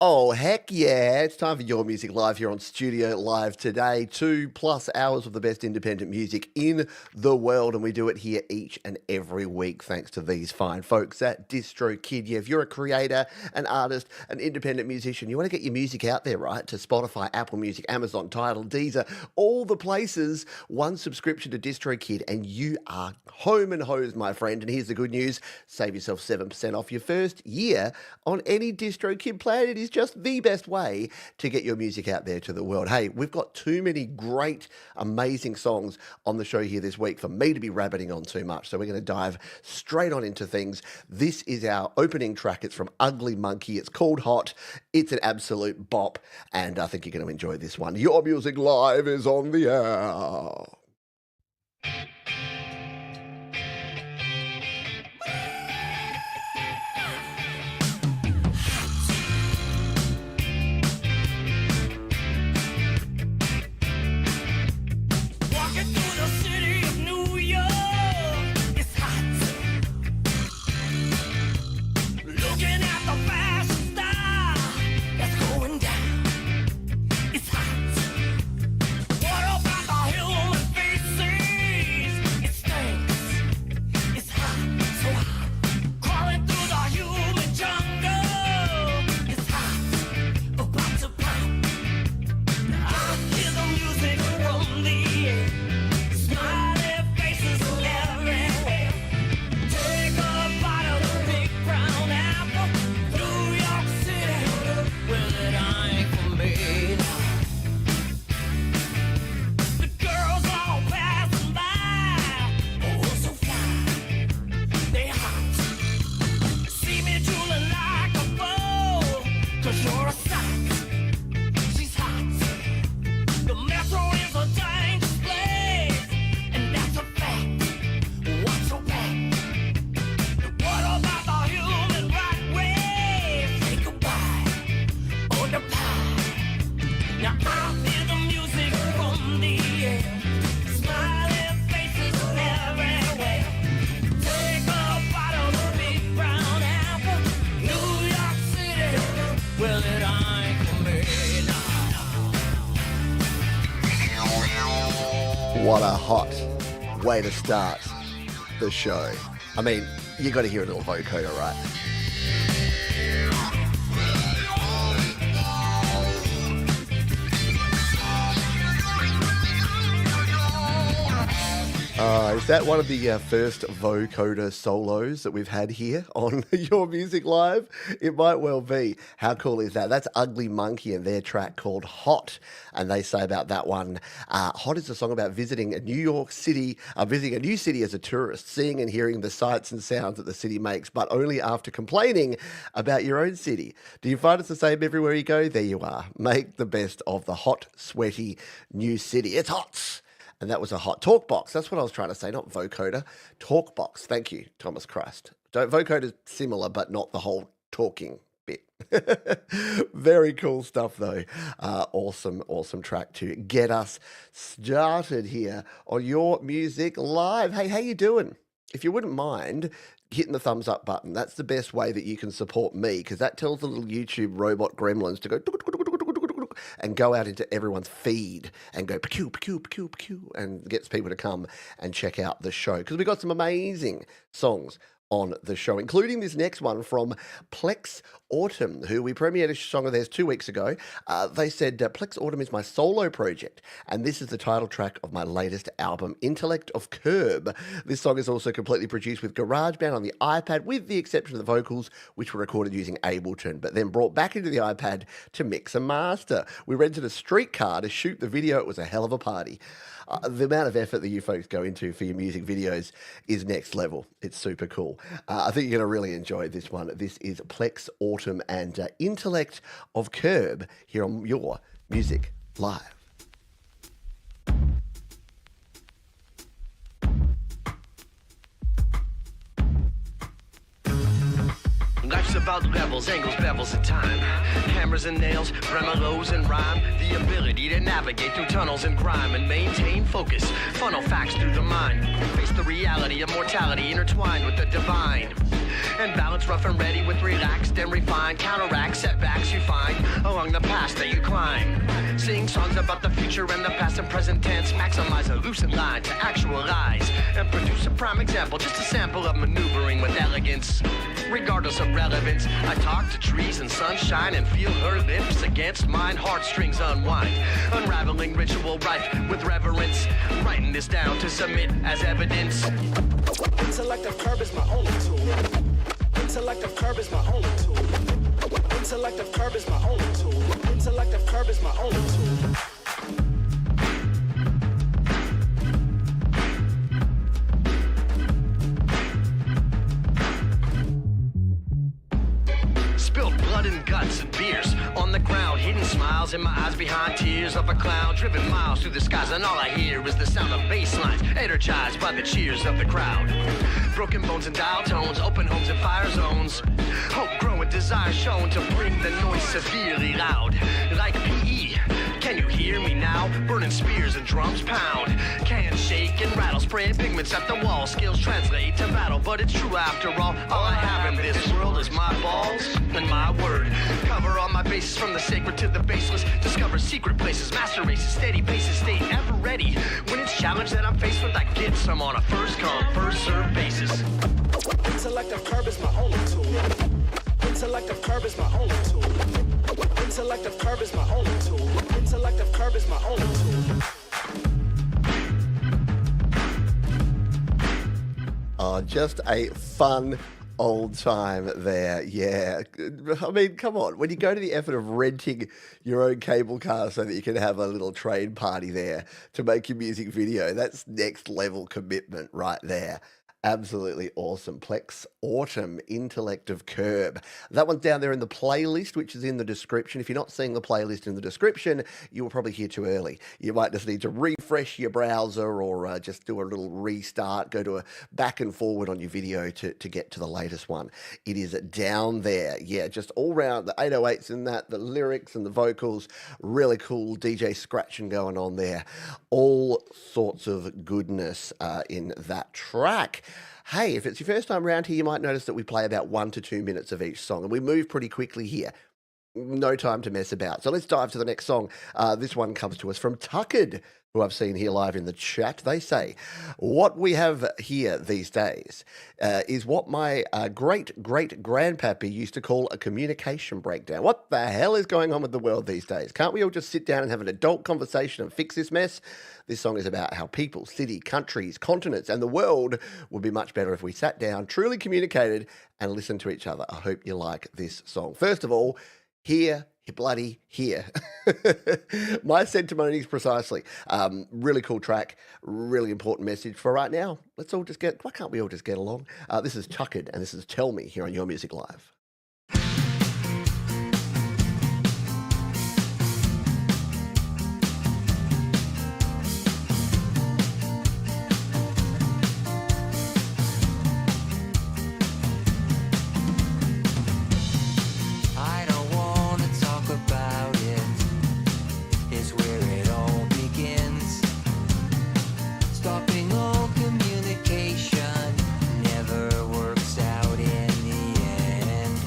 Oh, heck yeah. It's time for Your Music Live here on Studio Live today. 2+ hours of the best independent music in the world, and we do it here each and every week thanks to these fine folks at DistroKid. Yeah, if you're a creator, an artist, an independent musician, you want to get your music out there, right? To Spotify, Apple Music, Amazon, Tidal, Deezer, all the places. One subscription to DistroKid and you are home and hosed, my friend. And here's the good news. Save yourself 7% off your first year on any DistroKid plan. It is just the best way to get your music out there to the world. Hey, we've got too many great, amazing songs on the show here this week for me to be rabbiting on too much. So we're going to dive straight on into things. This is our opening track. It's from Ugly Monkey. It's called Hot. It's an absolute bop, and I think you're going to enjoy this one. Your Music Live is on the air. What a hot way to start the show. I mean, you got to hear a little vocoder, right? Is that one of the first vocoder solos that we've had here on Your Music Live? It might well be. How cool is that? That's Ugly Monkey and their track called Hot. And they say about that one, Hot is a song about visiting a New York City, visiting a new city as a tourist, seeing and hearing the sights and sounds that the city makes, but only after complaining about your own city. Do you find it's the same everywhere you go? There you are. Make the best of the hot, sweaty new city. It's hot. And that was a hot talk box. That's what I was trying to say, not vocoder. Talk box. Thank you, Thomas Christ. Vocoder is similar, but not the whole talking bit. Very cool stuff, though. Awesome track to get us started here on Your Music Live. Hey, how you doing? If you wouldn't mind hitting the thumbs up button, that's the best way that you can support me, because that tells the little YouTube robot gremlins to go and go out into everyone's feed and go pew, pew, pew, pew, and gets people to come and check out the show. Because we've got some amazing songs on the show, including this next one from Plex Autumn, who we premiered a song of theirs 2 weeks ago. They said, Plex Autumn is my solo project, and this is the title track of my latest album, Intellect of Curb. This song is also completely produced with GarageBand on the iPad, with the exception of the vocals, which were recorded using Ableton, but then brought back into the iPad to mix and master. We rented a streetcar to shoot the video. It was a hell of a party. The amount of effort that you folks go into for your music videos is next level. It's super cool. I think you're going to really enjoy this one. This is Plex Autumn and Intellect of Curb here on Your Music Live. Life's about levels, angles, bevels, and time. Hammers and nails, tremolos and rhyme. The ability to navigate through tunnels and grime and maintain focus. Funnel facts through the mind. Face the reality of mortality intertwined with the divine. And balance rough and ready with relaxed and refined. Counteract setbacks you find along the path that you climb. Sing songs about the future and the past and present tense. Maximize a lucid line to actualize. And produce a prime example, just a sample of maneuvering with elegance. Regardless of relevance, I talk to trees and sunshine and feel her lips against mine. Heartstrings unwind, unraveling ritual rife with reverence. Writing this down to submit as evidence. Intellect of curb is my only tool. Intellect of curb is my only tool. Intellect of curb is my only tool. Intellect of curb is my only tool. Spilled blood and guts and beers on the ground. Hidden smiles in my eyes behind tears of a clown. Driven miles through the skies and all I hear is the sound of bass lines. Energized by the cheers of the crowd. Broken bones and dial tones, open homes and fire zones. Hope growing, desire shown to bring the noise severely loud. Like PE, can you hear me now? Burning spears and drums pound. Cans shake and rattle, spraying pigments at the wall. Skills translate to battle, but it's true after all. All I have in this world is my balls and my word. Cover all my bases from the sacred to the baseless. Discover secret places, master races, steady paces, stay ever ready. When it's challenged that I'm faced with, I get some on a first come, first serve basis. Intellect of curb is my only tool. Intellect of curb is my only tool. Intellect of curb is my only tool. Intellect of curb is my only tool. Oh, just a fun old time there. Yeah. I mean, come on. When you go to the effort of renting your own cable car so that you can have a little train party there to make your music video, that's next level commitment right there. Absolutely awesome. Plex Autumn, Intellect of Curb. That one's down there in the playlist, which is in the description. If you're not seeing the playlist in the description, you were probably here too early. You might just need to refresh your browser or just do a little restart, go to a back and forward on your video to get to the latest one. It is down there. Yeah, just all round, the 808s in that, the lyrics and the vocals, really cool DJ scratching going on there. All sorts of goodness in that track. Hey, if it's your first time around here, you might notice that we play about 1 to 2 minutes of each song, and we move pretty quickly here. No time to mess about. So let's dive to the next song. This one comes to us from Tuckered, who I've seen here live in the chat. They say, what we have here these days is what my great-great-grandpappy used to call a communication breakdown. What the hell is going on with the world these days? Can't we all just sit down and have an adult conversation and fix this mess? This song is about how people, city, countries, continents, and the world would be much better if we sat down, truly communicated, and listened to each other. I hope you like this song. First of all, here, bloody here. My sentimonies precisely. Really cool track, really important message for right now. Why can't we all just get along? This is Tuckered, and this is Tell Me here on Your Music Live. Communication never works out in the end.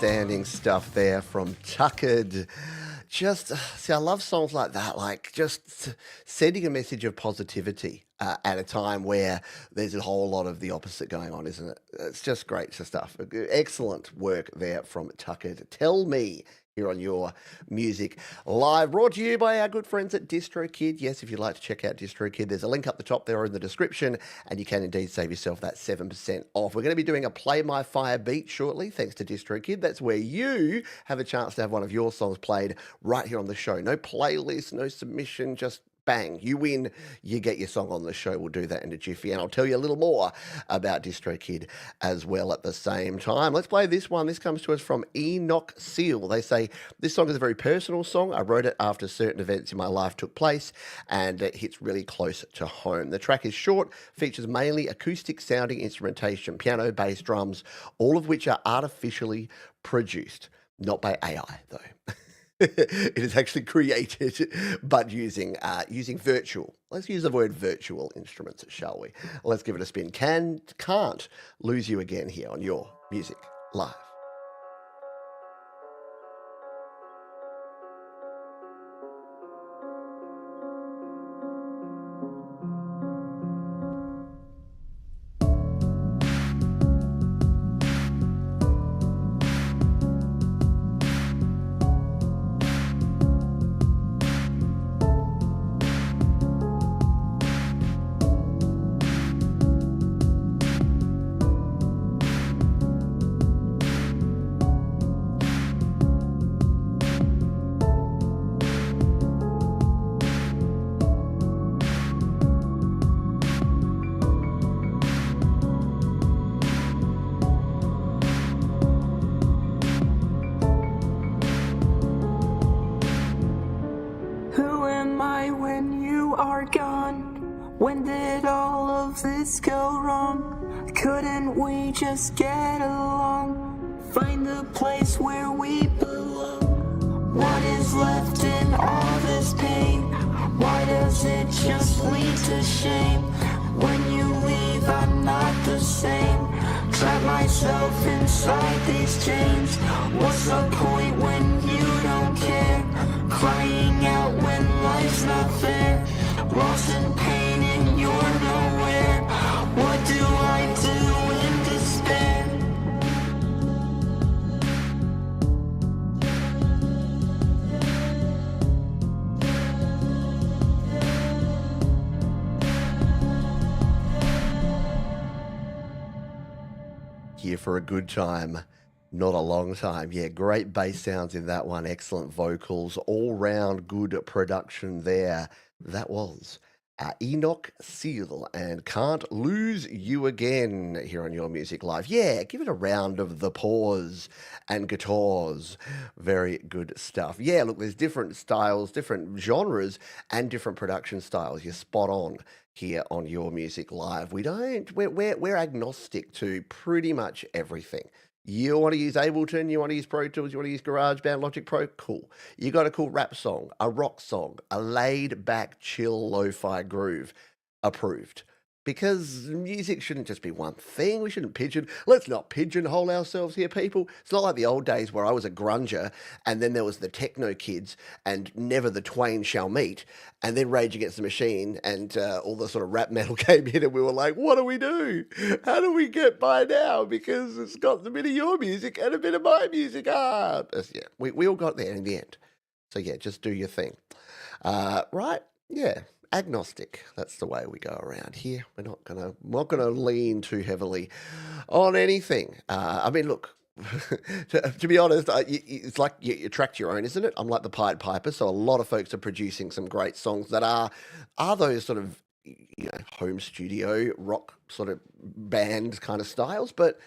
outstanding stuff there from Tuckered. Just, see, I love songs like that, like just sending a message of positivity at a time where there's a whole lot of the opposite going on, isn't it? It's just great stuff. Excellent work there from Tuckered. Tell Me here on Your Music Live, brought to you by our good friends at DistroKid. Yes, if you'd like to check out DistroKid, there's a link up the top there or in the description, and you can indeed save yourself that 7% off. We're going to be doing a Play My Fire beat shortly, thanks to DistroKid. That's where you have a chance to have one of your songs played right here on the show. No playlist, no submission, just bang, you win, you get your song on the show. We'll do that in a jiffy, and I'll tell you a little more about DistroKid as well at the same time. Let's play this one. This comes to us from Enoch Seal. They say, this song is a very personal song. I wrote it after certain events in my life took place, and it hits really close to home. The track is short, features mainly acoustic sounding instrumentation, piano, bass, drums, all of which are artificially produced. Not by AI, though. It is actually created, but using virtual. Let's use the word virtual instruments, shall we? Let's give it a spin. Can't Lose You Again here on Your Music Live. When did all of this go wrong? Couldn't we just get along? Find a place where we belong. What is left in all this pain? Why does it just lead to shame? When you leave, I'm not the same. Trap myself inside these chains. What's the point when you don't care? Crying out when life's not fair. Lost in pain and you're nowhere. What do I do in despair? Here for a good time, not a long time. Yeah, great bass sounds in that one. Excellent vocals, all round good production there. That was Enoch Seal and Can't Lose You Again here on Your Music Live. Yeah, give it a round of the paws and guitars. Very good stuff. Yeah, look, there's different styles, different genres, and different production styles. You're spot on here on Your Music Live. We're agnostic to pretty much everything. You want to use Ableton, you want to use Pro Tools, you want to use GarageBand, Logic Pro, cool. You got a cool rap song, a rock song, a laid back, chill, lo-fi groove, approved. Because music shouldn't just be one thing. We shouldn't let's not pigeonhole ourselves here, people. It's not like the old days where I was a grunger and then there was the techno kids and never the twain shall meet. And then Rage Against the Machine and all the sort of rap metal came in and we were like, what do we do? How do we get by now? Because it's got a bit of your music and a bit of my music. Yeah, we all got there in the end. So yeah, just do your thing. Right? Yeah. Agnostic. That's the way we go around here. We're not gonna lean too heavily on anything. I mean, look. to be honest, it's like you attract your own, isn't it? I'm like the Pied Piper, so a lot of folks are producing some great songs that are those sort of home studio rock sort of band kind of styles, but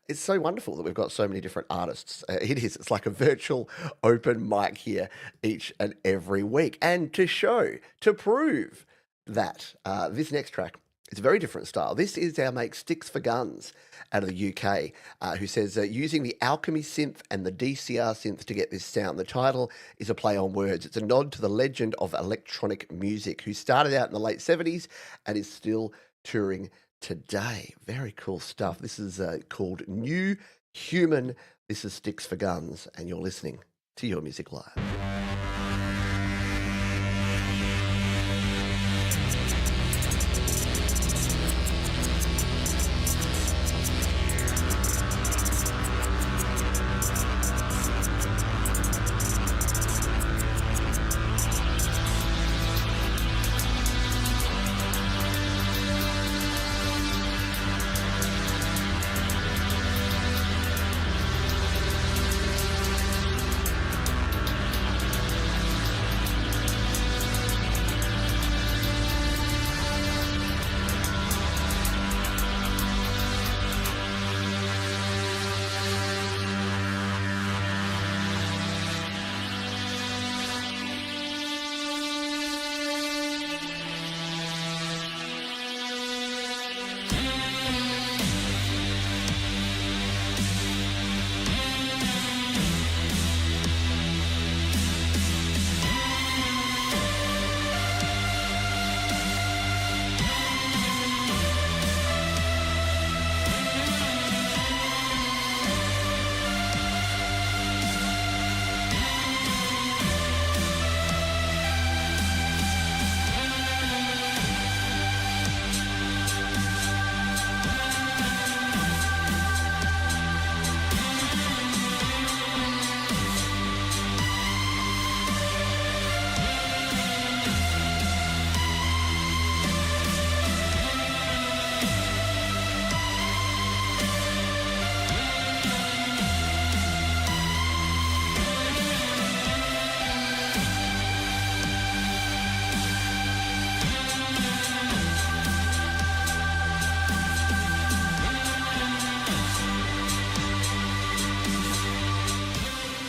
it's so wonderful that we've got so many different artists. It's like a virtual open mic here each and every week. And to prove that this next track, it's a very different style. This is our mate Sticks for Guns out of the UK, who says, using the Alchemy synth and the DCR synth to get this sound. The title is a play on words. It's a nod to the legend of electronic music, who started out in the late 70s and is still touring today. Very cool stuff. This is called New Human. This is Sticks for Guns, and you're listening to Your Music Live.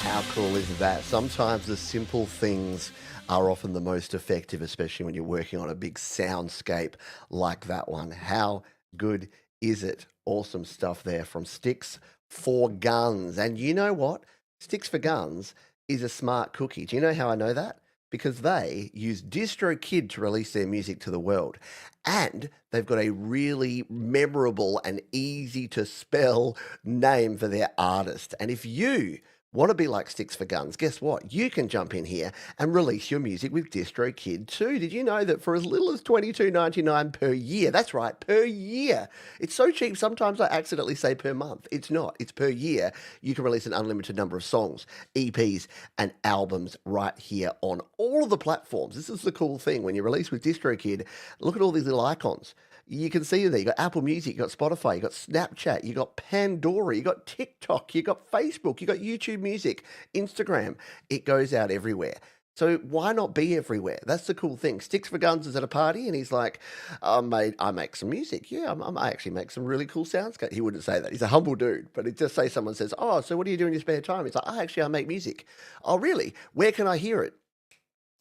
How cool is that? Sometimes the simple things are often the most effective, especially when you're working on a big soundscape like that one. How good is it? Awesome stuff there from Sticks for Guns. And you know what? Sticks for Guns is a smart cookie. Do you know how I know that? Because they use DistroKid to release their music to the world. And they've got a really memorable and easy to spell name for their artist. And if you want to be like Sticks for Guns, guess what? You can jump in here and release your music with DistroKid too. Did you know that for as little as $22.99 per year, that's right, per year. It's so cheap, sometimes I accidentally say per month. It's not, it's per year. You can release an unlimited number of songs, EPs, and albums right here on all of the platforms. This is the cool thing. When you release with DistroKid, look at all these little icons. You can see there, you got Apple Music, you got Spotify, you got Snapchat, you got Pandora, you got TikTok, you got Facebook, you got YouTube Music, Instagram. It goes out everywhere. So why not be everywhere? That's the cool thing. Sticks for Guns is at a party and he's like, I make some music. Yeah, I actually make some really cool soundscape. He wouldn't say that. He's a humble dude. But it just say someone says, oh, so what do you do in your spare time? He's like, I make music. Oh, really? Where can I hear it?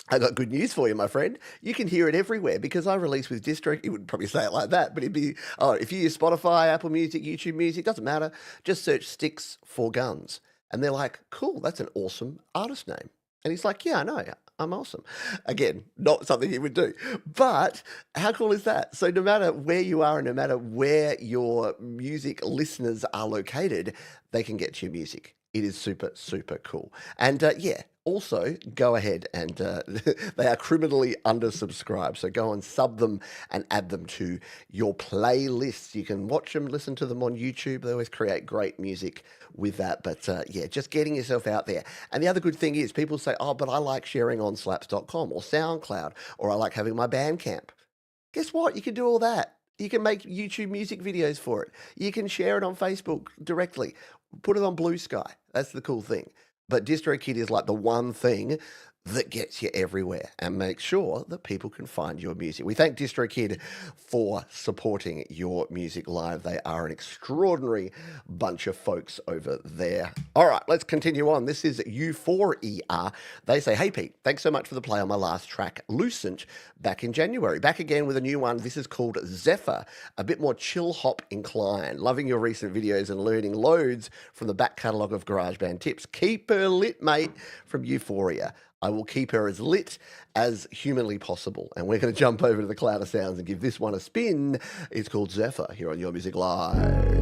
I got good news for you, my friend. You can hear it everywhere because I release with DistroKid. He wouldn't probably say it like that, but it'd be, if you use Spotify, Apple Music, YouTube Music, doesn't matter. Just search Sticks for Guns. And they're like, cool, that's an awesome artist name. And he's like, yeah, I know, I'm awesome. Again, not something he would do. But how cool is that? So no matter where you are and no matter where your music listeners are located, they can get your music. It is super, super cool. And also go ahead and they are criminally undersubscribed. So go and sub them and add them to your playlists. You can watch them, listen to them on YouTube. They always create great music with that. But just getting yourself out there. And the other good thing is people say, oh, but I like sharing on slaps.com or SoundCloud, or I like having my Bandcamp. Guess what? You can do all that. You can make YouTube music videos for it. You can share it on Facebook directly. Put it on Blue Sky. That's the cool thing. But DistroKid is like the one thing that gets you everywhere and makes sure that people can find your music. We thank DistroKid for supporting Your Music Live. They are an extraordinary bunch of folks over there. All right, let's continue on. This is Euphoria. They say, hey, Pete, thanks so much for the play on my last track, Lucent, back in January. Back again with a new one. This is called Zephyr, a bit more chill hop inclined. Loving your recent videos and learning loads from the back catalogue of GarageBand tips. Keep her lit, mate, from Euphoria. I will keep her as lit as humanly possible. And we're going to jump over to the Cloud of Sounds and give this one a spin. It's called Zephyr here on Your Music Live.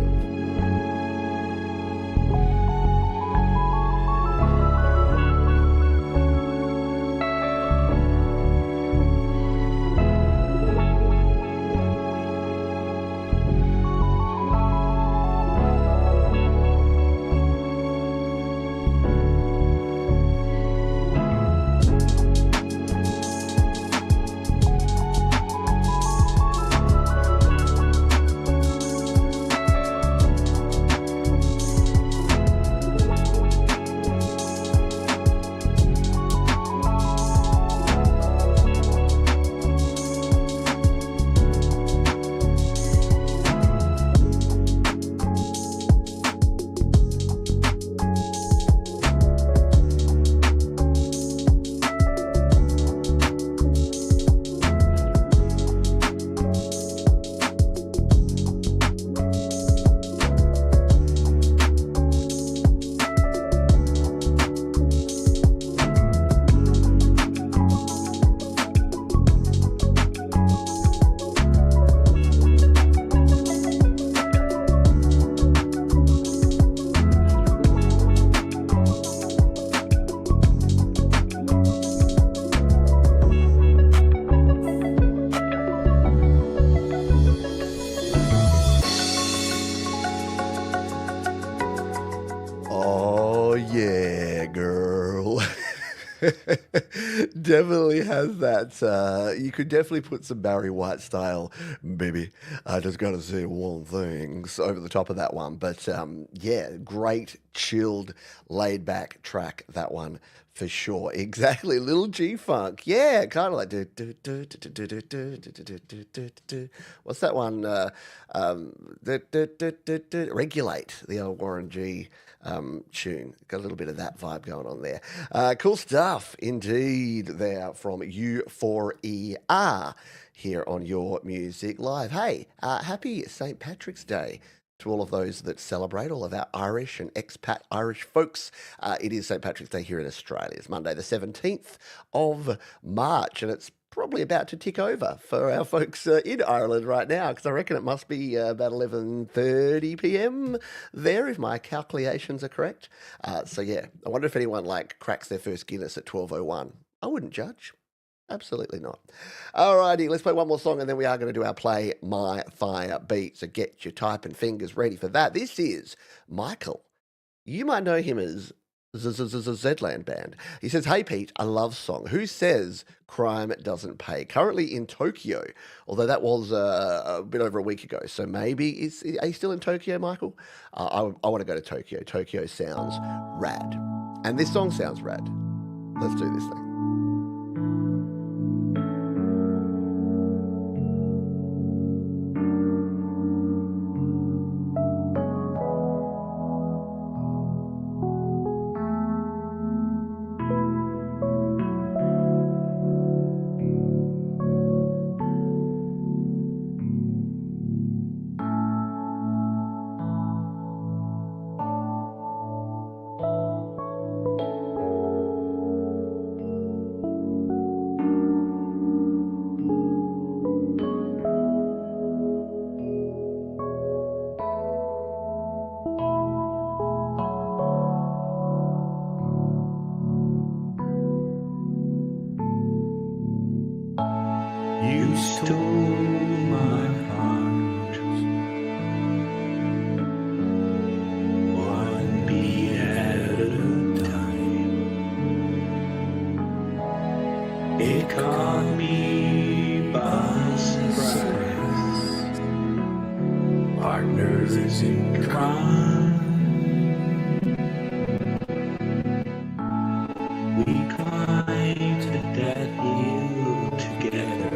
Definitely has that. You could definitely put some Barry White style, baby. I just got to say one thing over the top of that one. But yeah, great, chilled, laid back track, that one for sure. Exactly. Little G Funk. Yeah, kind of like. What's that one? Regulate, the old Warren G tune. Got a little bit of that vibe going on there. Cool stuff indeed there from U4ER here on Your Music Live. Hey, happy St. Patrick's Day to all of those that celebrate, all of our Irish and expat Irish folks. It is St. Patrick's Day here in Australia. It's Monday the 17th of March, and it's probably about to tick over for our folks in Ireland right now, because I reckon it must be about 11:30 p.m. there, if my calculations are correct. So yeah, I wonder if anyone like cracks their first Guinness at 12:01. I wouldn't judge. Absolutely not. Alrighty, let's play one more song and then we are going to do our Play My Fire beat. So get your typing fingers ready for that. This is Michael. You might know him as Zland Band. He says, "Hey Pete, a love song. Who says crime doesn't pay?" Currently in Tokyo, although that was a bit over a week ago. So maybe, are you still in Tokyo, Michael? I want to go to Tokyo. Tokyo sounds rad. And this song sounds rad. Let's do this thing. You stole my heart, one beat at a time. It caught me by surprise, partners in crime. We climbed that hill together,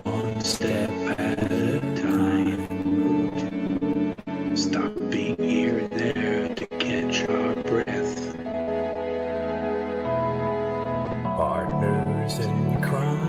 one step at a time. Stopping here and there to catch our breath. Partners in crime.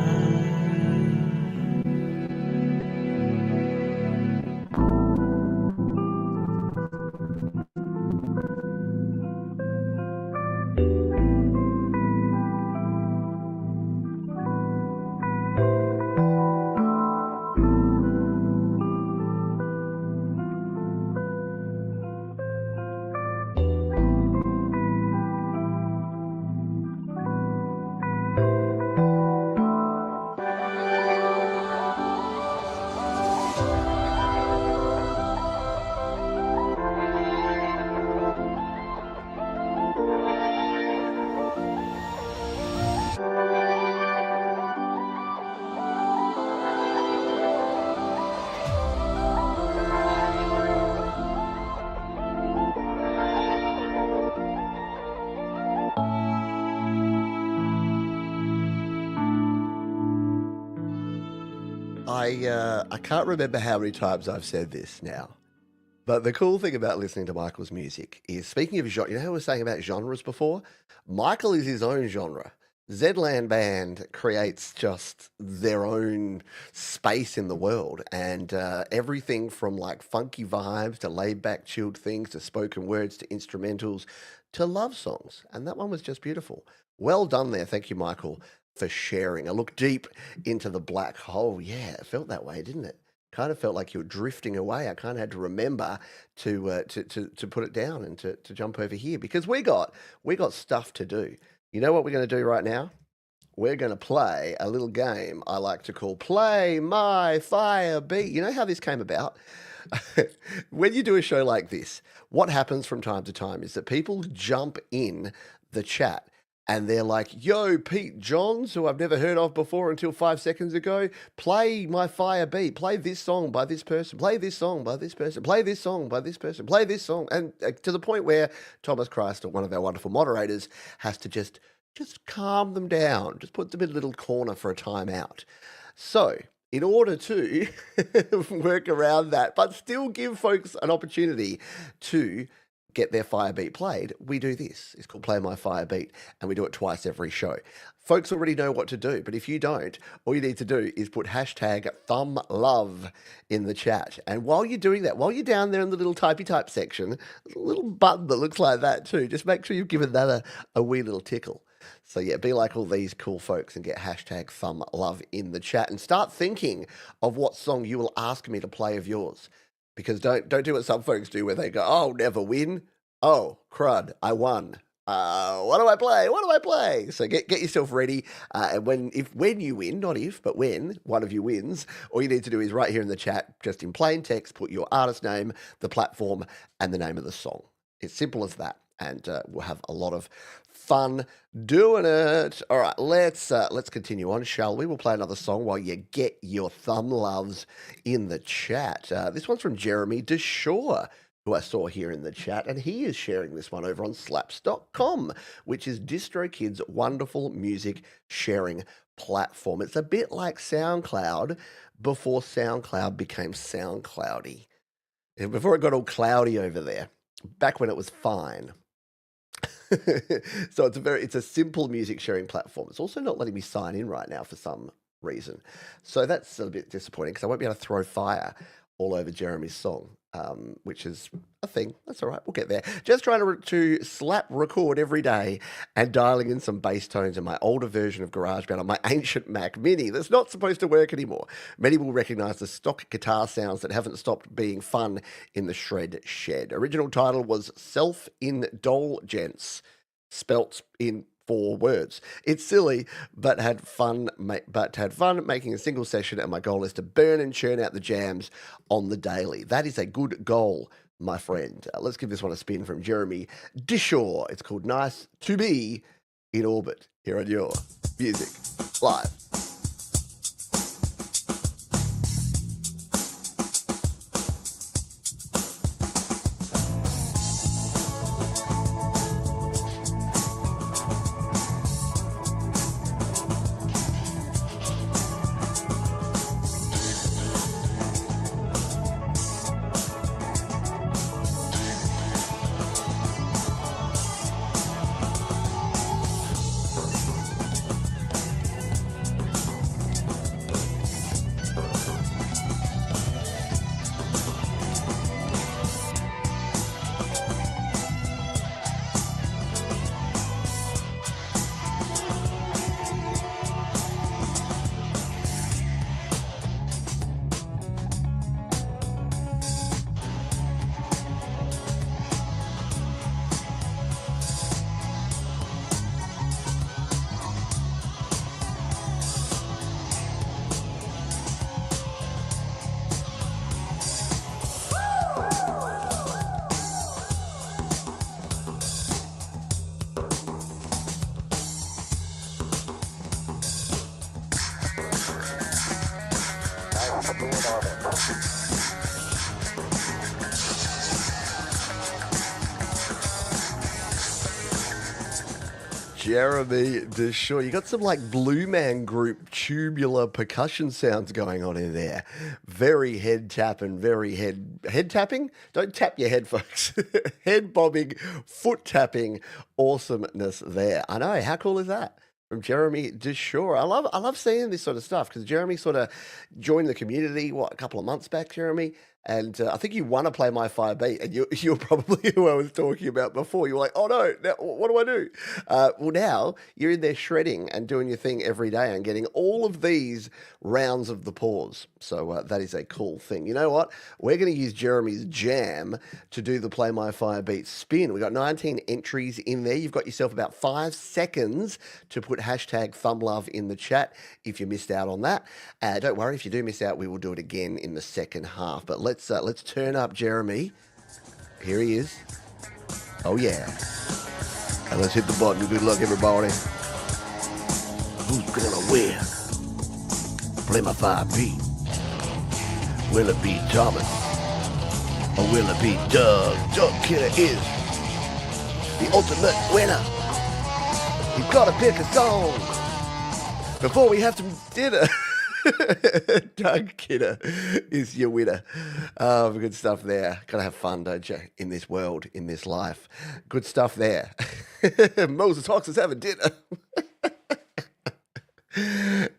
I can't remember how many times I've said this now, but the cool thing about listening to Michael's music is, speaking of genre, you know how we were saying about genres before? Michael is his own genre. Zland Band creates just their own space in the world, and everything from like funky vibes to laid back chilled things to spoken words to instrumentals to love songs, and that one was just beautiful. Well done there. Thank you, Michael, for sharing. A look deep into the black hole. Yeah, it felt that way, didn't it? Kind of felt like you were drifting away. I kind of had to remember to put it down and to jump over here, because we got stuff to do. You know what we're going to do right now? We're going to play a little game I like to call Play My Fire Beat. You know how this came about? When you do a show like this, what happens from time to time is that people jump in the chat and they're like, yo, Pete Johns, who I've never heard of before until 5 seconds ago, play my fire beat, play this song by this person, play this song by this person, play this song by this person, play this song. And to the point where Thomas Christ, one of our wonderful moderators, has to just calm them down, just put them in a little corner for a timeout. So in order to work around that, but still give folks an opportunity to get their fire beat played, we do this. It's called Play My Fire Beat, and we do it twice every show. Folks already know what to do, but if you don't, all you need to do is put hashtag thumb love in the chat. And while you're doing that, while you're down there in the little typey type section, there's a little button that looks like that too. Just make sure you've given that a wee little tickle. So yeah, be like all these cool folks and get hashtag thumb love in the chat and start thinking of what song you will ask me to play of yours. Because don't do what some folks do where they go, oh, never win. Oh, crud, I won. What do I play? What do I play? So get yourself ready. And when you win, not if, but when one of you wins, all you need to do is right here in the chat, just in plain text, put your artist name, the platform, and the name of the song. It's simple as that. And we'll have a lot of fun doing it. All right, let's continue on, shall we? We'll play another song while you get your thumb loves in the chat. This one's from Jeremy Dishaw, who I saw here in the chat, and he is sharing this one over on slaps.com, which is DistroKid's wonderful music sharing platform. It's a bit like SoundCloud before SoundCloud became SoundCloudy. Before it got all cloudy over there, back when it was fine. So it's a simple music sharing platform. It's also not letting me sign in right now for some reason. So that's a bit disappointing because I won't be able to throw fire all over Jeremy's song, which is a thing. That's all right. We'll get there. Just trying to slap record every day and dialing in some bass tones in my older version of GarageBand on my ancient Mac Mini that's not supposed to work anymore. Many will recognize the stock guitar sounds that haven't stopped being fun in the shred shed. Original title was Self-Indulgence, spelt in 4 words. It's silly, but had fun making a single session, and my goal is to burn and churn out the jams on the daily. That is a good goal, my friend. Let's give this one a spin from Jeremy Dishaw. It's called Nice to Be in Orbit here on your Music Live. Jeremy Dishaw. You got some like Blue Man Group tubular percussion sounds going on in there. Very head tapping, head tapping? Don't tap your head, folks. Head bobbing, foot tapping awesomeness there. I know. How cool is that? From Jeremy Dishaw. I love seeing this sort of stuff because Jeremy sort of joined the community, a couple of months back, Jeremy? And I think you want to play My Fire Beat, and you're probably who I was talking about before. You're like, oh no, now, what do I do? Well, now you're in there shredding and doing your thing every day and getting all of these rounds of the pause. So that is a cool thing. You know what? We're going to use Jeremy's jam to do the Play My Fire Beat spin. We've got 19 entries in there. You've got yourself about 5 seconds to put hashtag thumb love in the chat if you missed out on that. Don't worry, if you do miss out, we will do it again in the second half. But let's turn up Jeremy. Here he is. Oh yeah. And let's hit the button. Good luck, everybody. Who's gonna win? Play my 5 beat. Will it be Thomas? Or will it be Doug? Doug Kidder is the ultimate winner. You've got to pick a song before we have some dinner. Doug Kidder is your winner. Oh, good stuff there. Gotta have fun, don't you? In this world, in this life. Good stuff there. Moses Hawks is having dinner.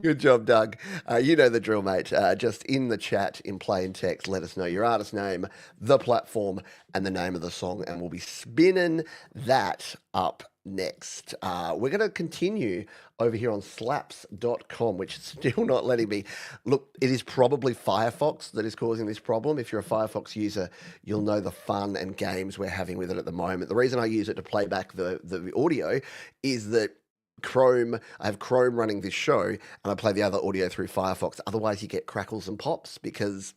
Good job, Doug. You know the drill, mate. Just in the chat, in plain text, let us know your artist name, the platform, and the name of the song, and we'll be spinning that up next. We're going to continue over here on slaps.com, which is still not letting me. Look, it is probably Firefox that is causing this problem. If you're a Firefox user, you'll know the fun and games we're having with it at the moment. The reason I use it to play back the audio is that I have Chrome running this show, and I play the other audio through Firefox. Otherwise, you get crackles and pops because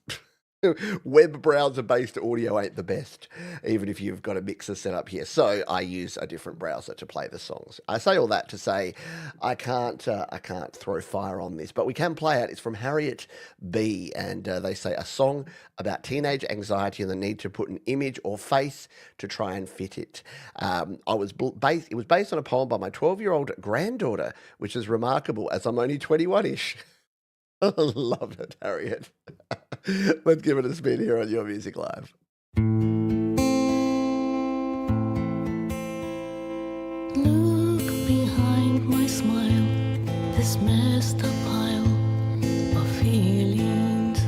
web browser-based audio ain't the best, even if you've got a mixer set up here. So I use a different browser to play the songs. I say all that to say I can't throw fire on this, but we can play it. It's from Harriet B, and they say a song about teenage anxiety and the need to put an image or face to try and fit it. It was based on a poem by my 12-year-old granddaughter, which is remarkable as I'm only 21-ish. Love it, Harriet. Let's give it a spin here on Your Music Live. Look behind my smile, this messed up pile of feelings,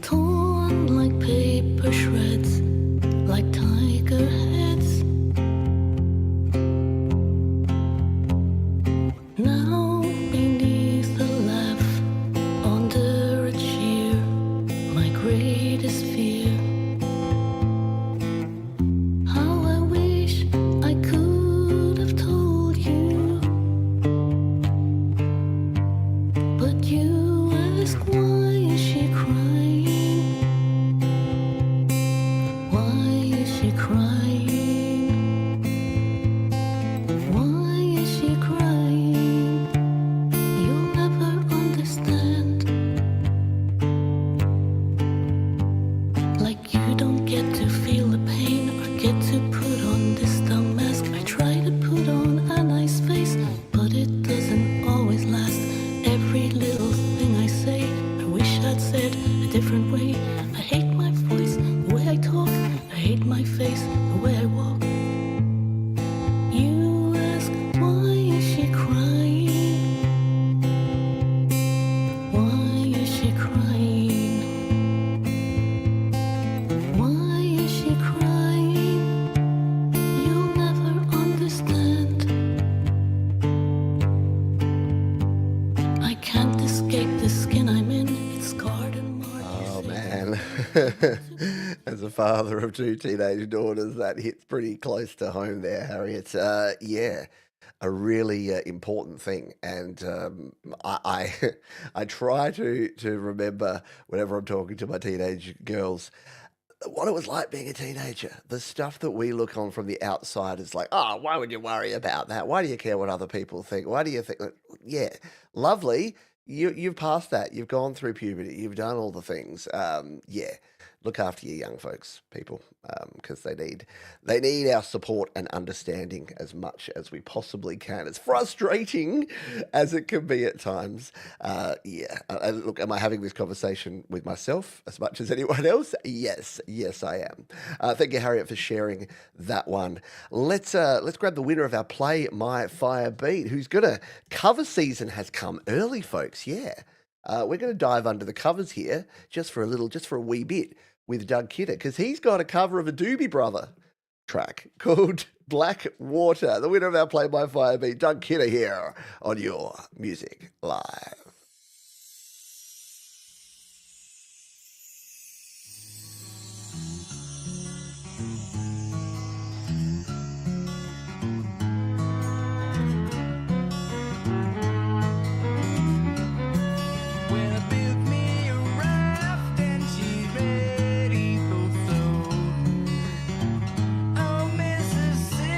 torn like paper shreds, like tiger heads. Now beneath the laugh, under a cheer, my greatest fear. How I wish I could have told you, but you ask, why is she crying? Why is she crying? Why is she crying? You'll never understand. Like you don't get to feel the pain or get to put on this dumb mask. I try to put on a nice face, but it doesn't always last. Every little thing I say, I wish I'd said a different way. I hate my voice, the way I talk. I hate my face, the way I walk. You ask, why is she crying? Why is she crying? Why is she crying? You'll never understand. I can't escape the skin I'm in. It's scarred and marred. Oh, man. As a father of 2 teenage daughters, that hits pretty close to home there, Harriet. Yeah, a really important thing. And I try to remember whenever I'm talking to my teenage girls what it was like being a teenager. The stuff that we look on from the outside is like, oh, why would you worry about that? Why do you care what other people think? Why do you think, yeah, lovely. You've passed that. You've gone through puberty. You've done all the things. Yeah, look after your young folks, people, because they need our support and understanding as much as we possibly can. As frustrating as it can be at times. Yeah. Look, am I having this conversation with myself as much as anyone else? Yes, I am. Thank you, Harriet, for sharing that one. Let's grab the winner of our Play My Fire Beat, who's gonna cover season has come early, folks. Yeah. We're going to dive under the covers here just for a wee bit with Doug Kidder, because he's got a cover of a Doobie Brother track called Black Water. The winner of our Play by Fire Beat, Doug Kidder, here on Your Music Live. Mississippi.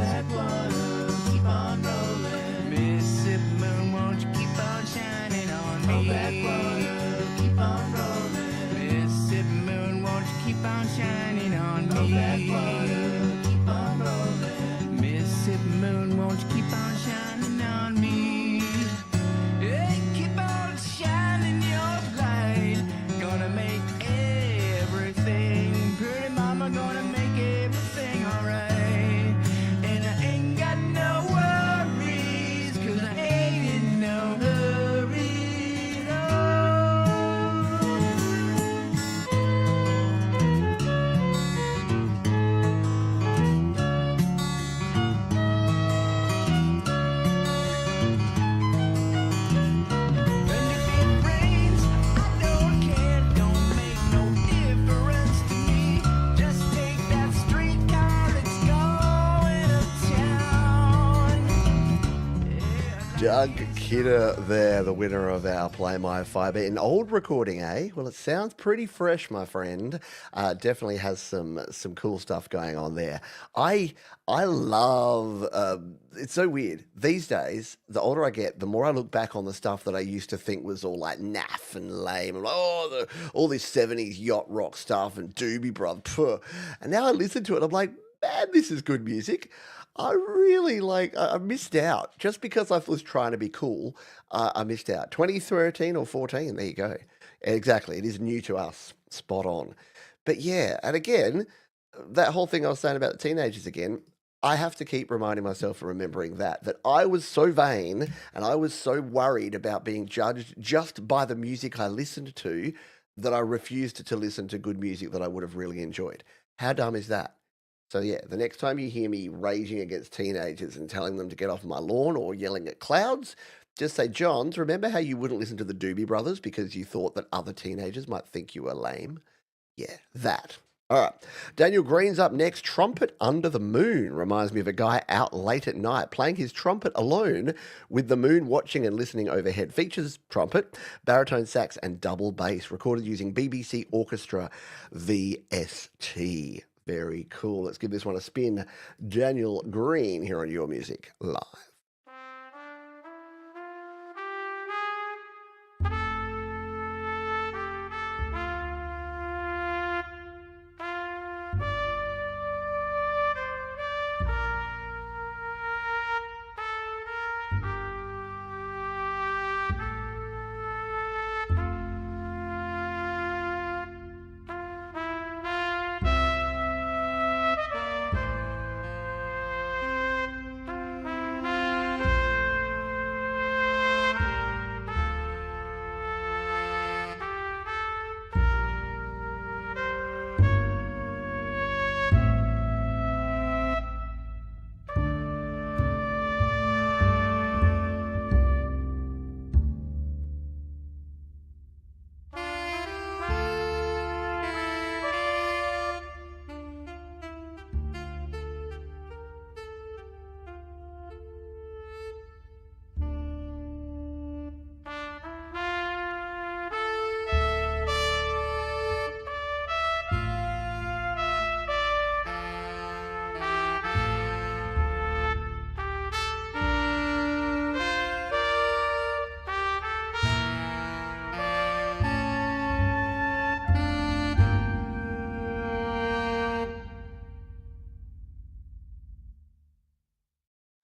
black water, keep on rolling. Mississippi moon, won't you keep on shining on me? Oh, black water, keep on rolling. Mississippi moon, won't you keep on shining on me? Oh, black water, keep on rolling. Mississippi moon, won't you keep on shining on me? Hey, keep on shining your light. Gonna make everything pretty, mama, gonna make everything alright. And I ain't got no worries, 'cause I ain't in no hurry, And if it rains, I don't care, don't make no difference to me. Just take that streetcar, it's going uptown. Doug Kidder there, the winner of our Play My Fiber. An old recording, eh? Well, it sounds pretty fresh, my friend. Definitely has some cool stuff going on there. I love, it's so weird. These days, the older I get, the more I look back on the stuff that I used to think was all like naff and lame. I'm like, oh, all this 70s yacht rock stuff and Doobie Brothers. Phew. And now I listen to it, I'm like, man, this is good music. I really I missed out. Just because I was trying to be cool, I missed out. 2013 or 14, there you go. Exactly, it is new to us. Spot on. But yeah, and again, that whole thing I was saying about the teenagers again, I have to keep reminding myself and remembering that I was so vain and I was so worried about being judged just by the music I listened to that I refused to listen to good music that I would have really enjoyed. How dumb is that? So yeah, the next time you hear me raging against teenagers and telling them to get off my lawn or yelling at clouds, just say, Johns, remember how you wouldn't listen to the Doobie Brothers because you thought that other teenagers might think you were lame? Yeah, that. All right, Daniel Green's up next. Trumpet Under the Moon reminds me of a guy out late at night playing his trumpet alone with the moon watching and listening overhead. Features trumpet, baritone sax and double bass, recorded using BBC Orchestra VST. Very cool. Let's give this one a spin. Daniel Green here on Your Music Live.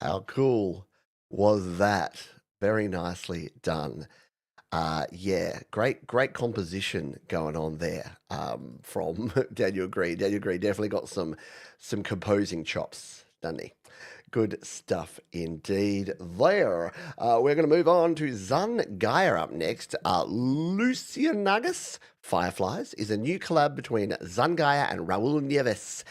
How cool was that? Very nicely done. Yeah, great composition going on there from Daniel Green. Daniel Green definitely got some composing chops, doesn't he? Good stuff indeed there. We're going to move on to Zun Gaia up next. Lucianagus Fireflies is a new collab between Zun Gaia and Raul Nieves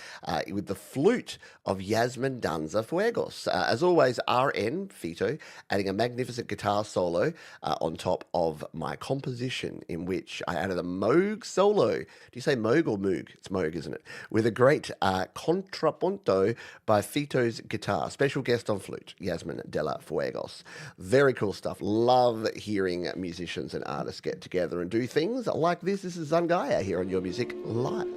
with the flute of Yasmin Danza Fuegos. As always, RN, Fito, adding a magnificent guitar solo on top of my composition, in which I added a Moog solo. Do you say Moog or Moog? It's Moog, isn't it? With a great contrapunto by Fito's guitar. Special guest on flute, Yasmin Della Fuegos. Very cool stuff. Love hearing musicians and artists get together and do things like this. This is Zun Gaia here on Your Music Live.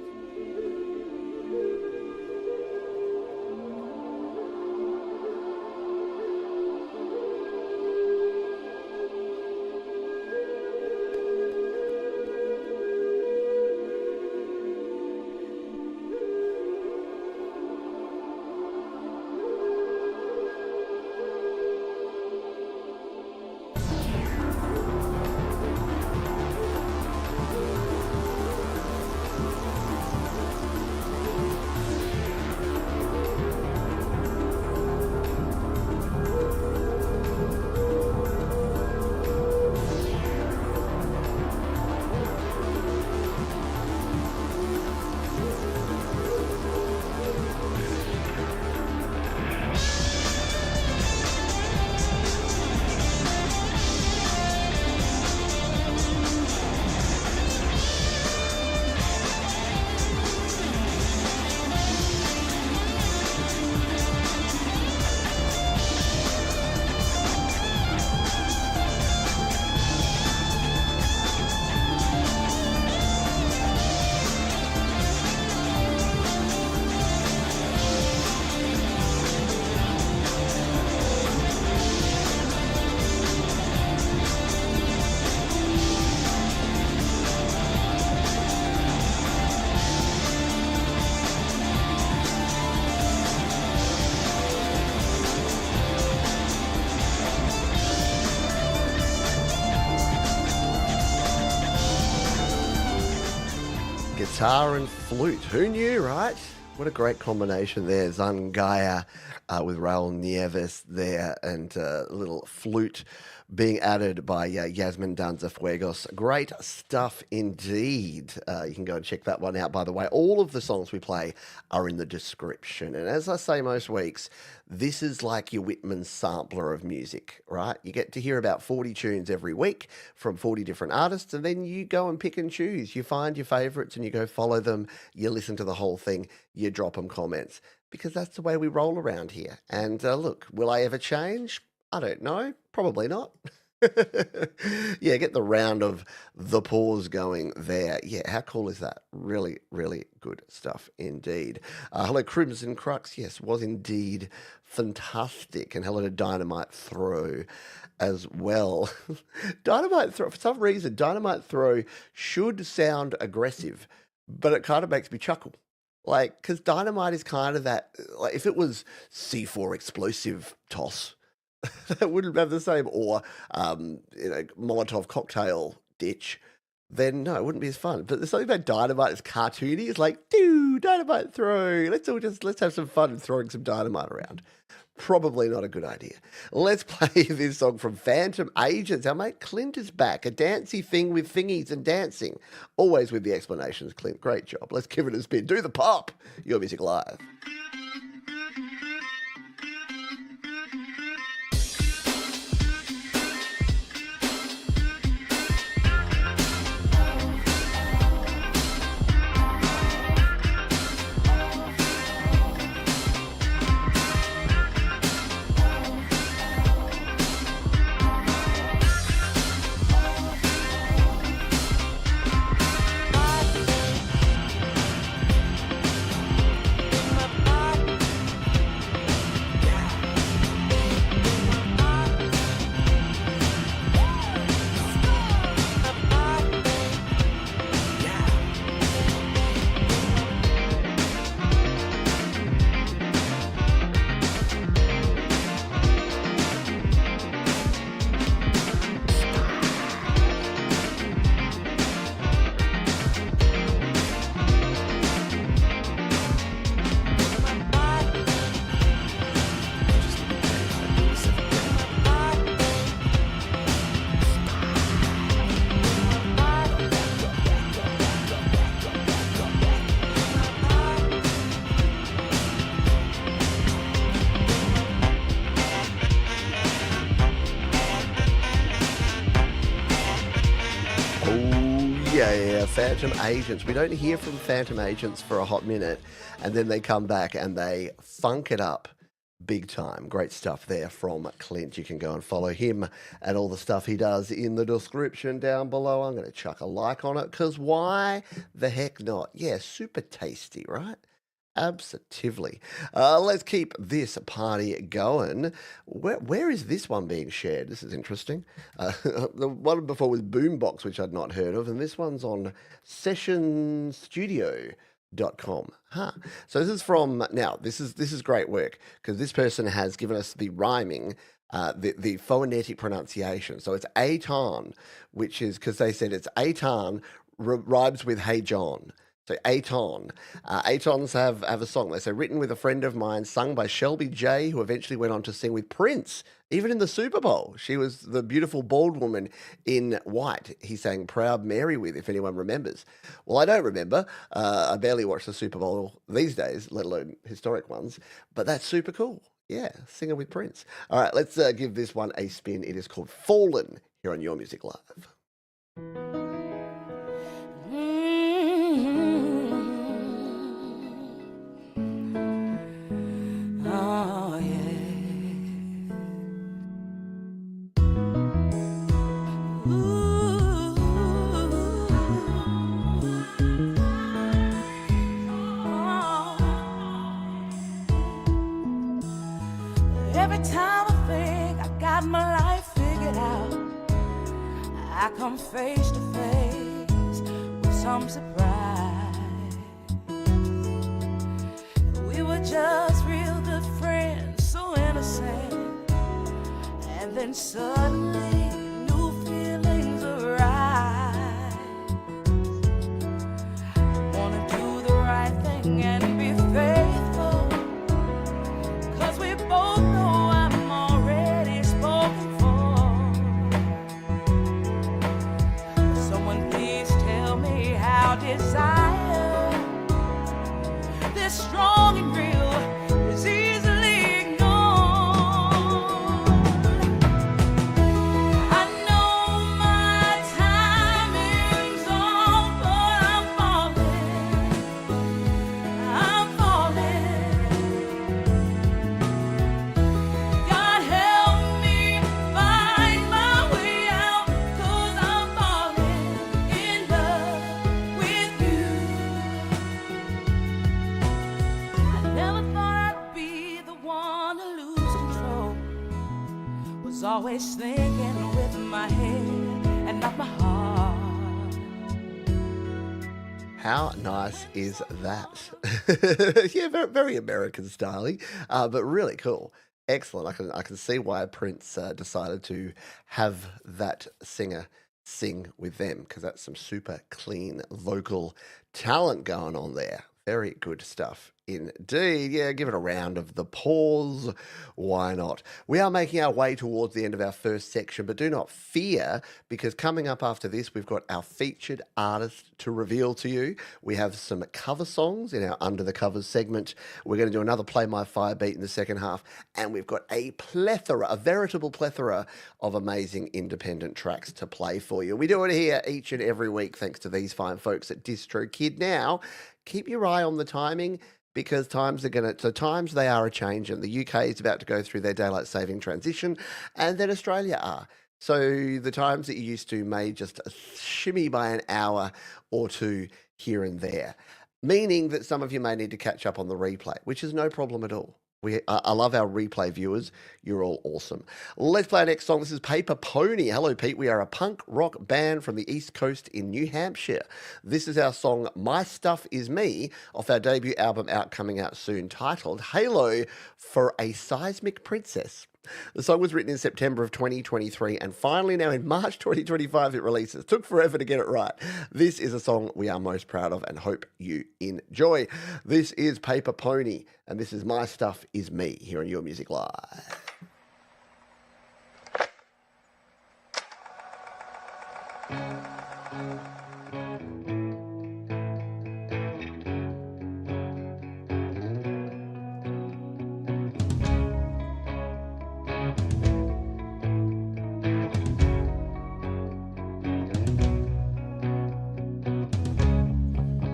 guitar and flute. Who knew, right? What a great combination there. Zun Gaia with Raul Nieves there, and a little flute being added by Yasmin Danza-Fuegos. Great stuff indeed. You can go and check that one out, by the way. All of the songs we play are in the description. And as I say most weeks, this is like your Whitman sampler of music, right? You get to hear about 40 tunes every week from 40 different artists, and then you go and pick and choose. You find your favourites and you go follow them. You listen to the whole thing. You drop them comments, because that's the way we roll around here. And look, will I ever change? I don't know. Probably not. Yeah, get the round of the pause going there. Yeah, how cool is that? Really, really good stuff indeed. Hello, Crimson Crux. Yes, was indeed fantastic. And hello to Dynamite Throw as well. Dynamite Throw, for some reason, Dynamite Throw should sound aggressive, but it kind of makes me chuckle. Like, because Dynamite is kind of that, like, if it was C4 explosive toss, that wouldn't have the same, or Molotov cocktail ditch, then no, it wouldn't be as fun. But there's something about Dynamite that's cartoony. It's like, Dynamite Throw. Let's have some fun throwing some dynamite around. Probably not a good idea. Let's play this song from Phantom Agents. Our mate Clint is back. A dancey thing with thingies and dancing. Always with the explanations, Clint. Great job. Let's give it a spin. Do the pop. Your Music Live. Phantom Agents. We don't hear from Phantom Agents for a hot minute, and then they come back and they funk it up big time. Great stuff there from Clint. You can go and follow him and all the stuff he does in the description down below. I'm going to chuck a like on it, because why the heck not? Yeah, super tasty, right? Absolutely. Let's keep this party going. Where is this one being shared? This is interesting. The one before was Boombox, which I'd not heard of, and this one's on sessionstudio.com. So this is from, now this is great work, because this person has given us the rhyming, the phonetic pronunciation. So it's Aton, which is, because they said it's Aton rhymes with Hey John. So Aton. Atons have a song. They say, written with a friend of mine, sung by Shelby Jay, who eventually went on to sing with Prince, even in the Super Bowl. She was the beautiful bald woman in white he sang Proud Mary with, if anyone remembers. Well, I don't remember. I barely watch the Super Bowl these days, let alone historic ones. But that's super cool. Yeah, singer with Prince. All right, let's give this one a spin. It is called Fallen, here on Your Music Live. Oh, yeah. Ooh. Oh. Every time I think I got my life figured out, I come face to face with some surprise. We were just real good friends, so innocent, and then suddenly new feelings arise. Wanna was always thinking with my head and not my heart. How nice is that? Yeah, very, very American styling, but really cool. Excellent. I can see why Prince decided to have that singer sing with them, because that's some super clean vocal talent going on there. Very good stuff indeed. Yeah, give it a round of the pause. Why not? We are making our way towards the end of our first section, but do not fear, because coming up after this, we've got our featured artist to reveal to you. We have some cover songs in our Under the Covers segment. We're going to do another Play My Fire beat in the second half, and we've got a veritable plethora of amazing independent tracks to play for you. We do it here each and every week thanks to these fine folks at DistroKid. Now, keep your eye on the timing, because times they are a change, and the UK is about to go through their daylight saving transition, and then Australia are. So the times that you used to may just shimmy by an hour or two here and there, meaning that some of you may need to catch up on the replay, which is no problem at all. I love our replay viewers. You're all awesome. Let's play our next song. This is Paper Pony. Hello, Pete. We are a punk rock band from the East Coast in New Hampshire. This is our song, My Stuff Is Me, off our debut album coming out soon, titled Halo for a Seismic Princess. The song was written in September of 2023, and finally now in March 2025 it releases. Took forever to get it right. This is a song we are most proud of and hope you enjoy. This is Paper Pony, and this is My Stuff Is Me here on Your Music Live.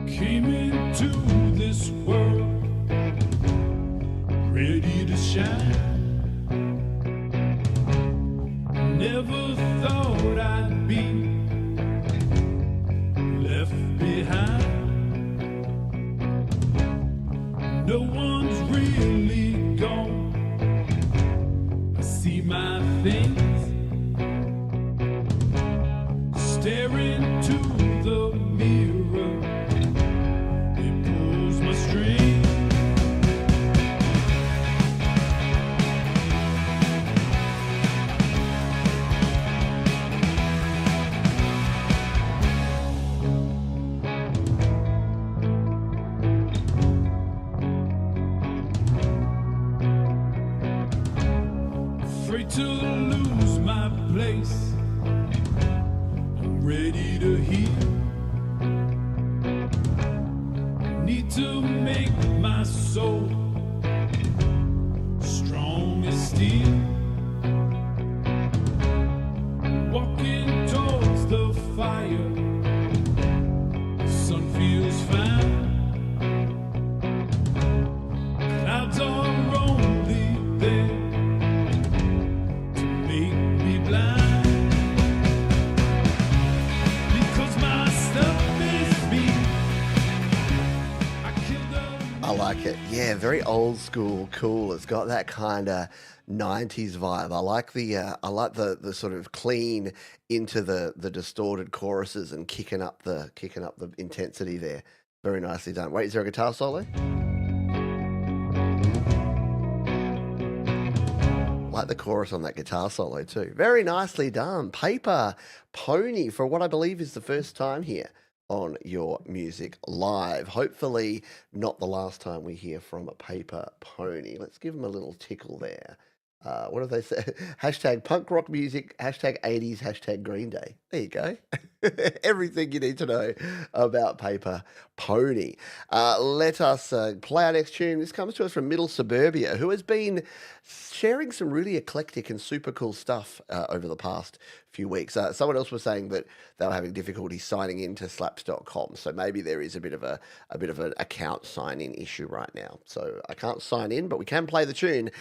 Came into this world ready to shine. Never thought I'd be left behind. No one's really gone. I see my things staring to the mirror. It pulls my strings. Afraid to lose my place. I'm ready to heal. Need to make my soul strong as steel. Walking towards the fire, the sun feels fine. Clouds are only there to make me blind. Because my stuff is me. I like it. Yeah, very old school, cool. It's got that kind of 90s vibe. I like the sort of clean into the distorted choruses and kicking up the intensity there. Very nicely done. Wait, is there a guitar solo? Like the chorus on that guitar solo too. Very nicely done. Paper Pony, for what I believe is the first time here on Your Music Live. Hopefully not the last time we hear from a Paper Pony. Let's give them a little tickle there. What do they say? Hashtag punk rock music, hashtag 80s, hashtag Green Day. There you go. Everything you need to know about Paper Pony. Let us play our next tune. This comes to us from Middle Suburbia, who has been sharing some really eclectic and super cool stuff over the past few weeks. Someone else was saying that they were having difficulty signing into slaps.com, so maybe there is a bit of an account sign-in issue right now. So I can't sign in, but we can play the tune.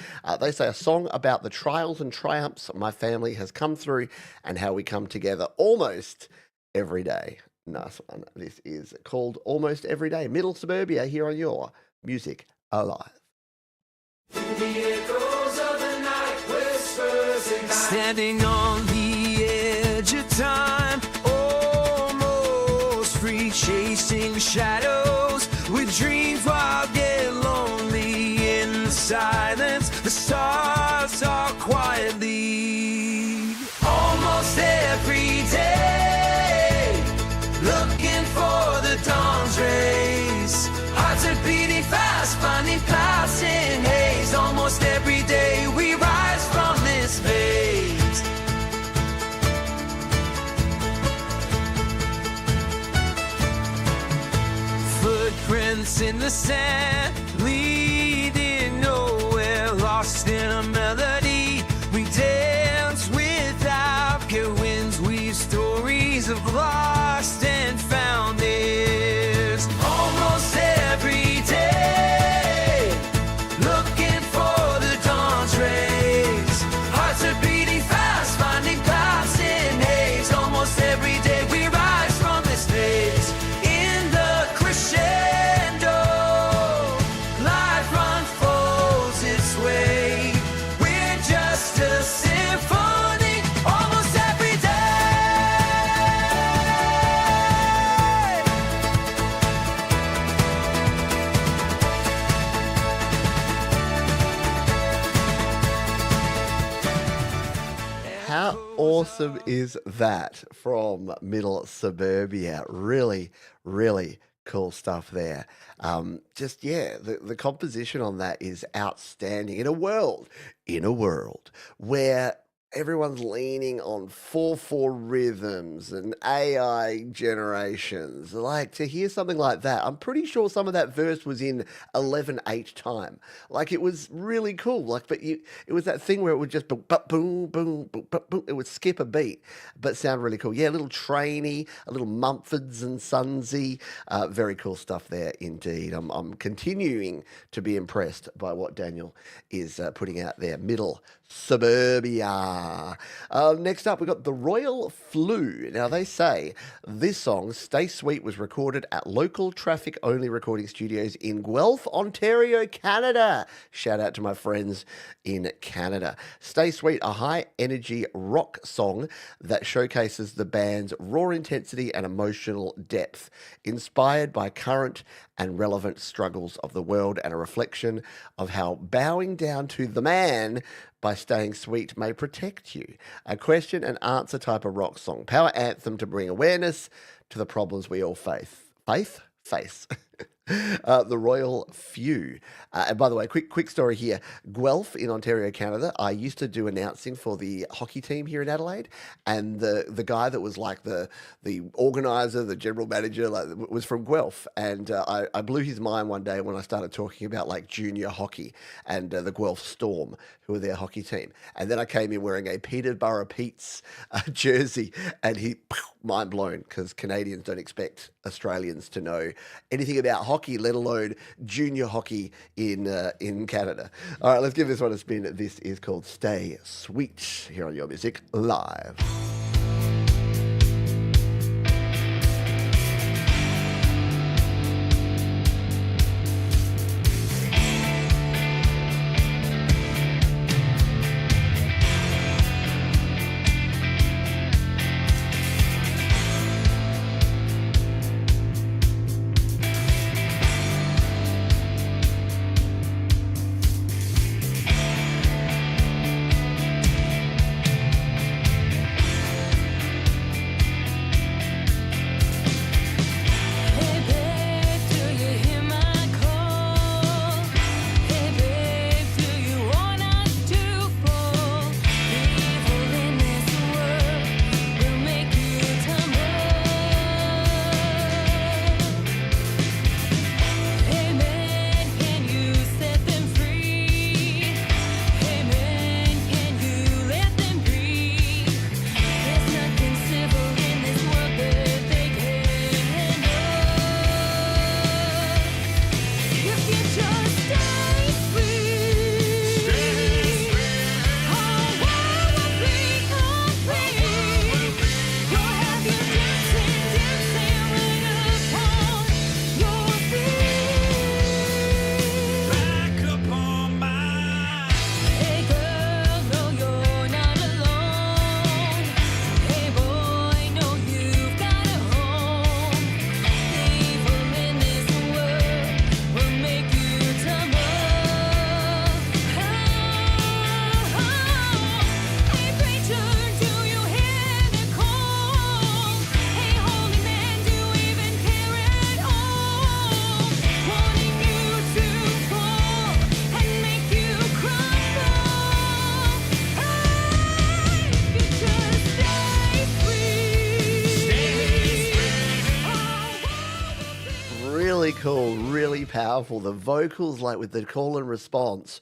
They say a song about the trials and triumphs my family has come through and how we come together almost every day. Nice one. This is called Almost Every Day. Middle Suburbia here on Your Music Alive. The echoes of the night whispers Standing on the edge of time, almost free, chasing shadows with dreams while getting lonely in the silence. The stars are quietly almost every day, looking for the dawn's rays. Hearts are beating fast, finding clouds in haze. Almost every day we rise from this maze. Footprints in the sand, leading nowhere, lost in a melody. We dance without care, winds weave stories of lost and found ears. Almost every day, looking for the dawn's rays. Hearts are beating fast, finding clouds in haze. Almost every day we rise from this maze. In the crescendo, life unfolds its way. We're just a symphony, almost every day. How awesome is that from Middle Suburbia? Really, really cool stuff there. The composition on that is outstanding in a world where everyone's leaning on 4/4 rhythms and AI generations. Like, to hear something like that, I'm pretty sure some of that verse was in 11/8 time. Like, it was really cool. Like, but it was that thing where it would just boom, boom, boom, boom, boom. It would skip a beat, but sound really cool. Yeah, a little trainy, a little Mumfords and Sonsy. Very cool stuff there indeed. I'm continuing to be impressed by what Daniel is putting out there. Middle Suburbia. Next up, we've got The Royal Flu. Now, they say this song, Stay Sweet, was recorded at local traffic-only recording studios in Guelph, Ontario, Canada. Shout out to my friends in Canada. Stay Sweet, a high-energy rock song that showcases the band's raw intensity and emotional depth, inspired by current and relevant struggles of the world, and a reflection of how bowing down to the man by staying sweet may protect you. A question and answer type of rock song. Power anthem to bring awareness to the problems we all face. Face. The Royal Few. And by the way, quick story here. Guelph in Ontario, Canada. I used to do announcing for the hockey team here in Adelaide, and the guy that was like the organizer, the general manager, was from Guelph, and I blew his mind one day when I started talking about like junior hockey and the Guelph Storm, who were their hockey team. And then I came in wearing a Peterborough Pete's jersey, and he mind blown, because Canadians don't expect Australians to know anything about hockey, let alone junior hockey in Canada. All right, let's give this one a spin. This is called Stay Sweet here on Your Music Live. cool, really powerful. The vocals, like with the call and response,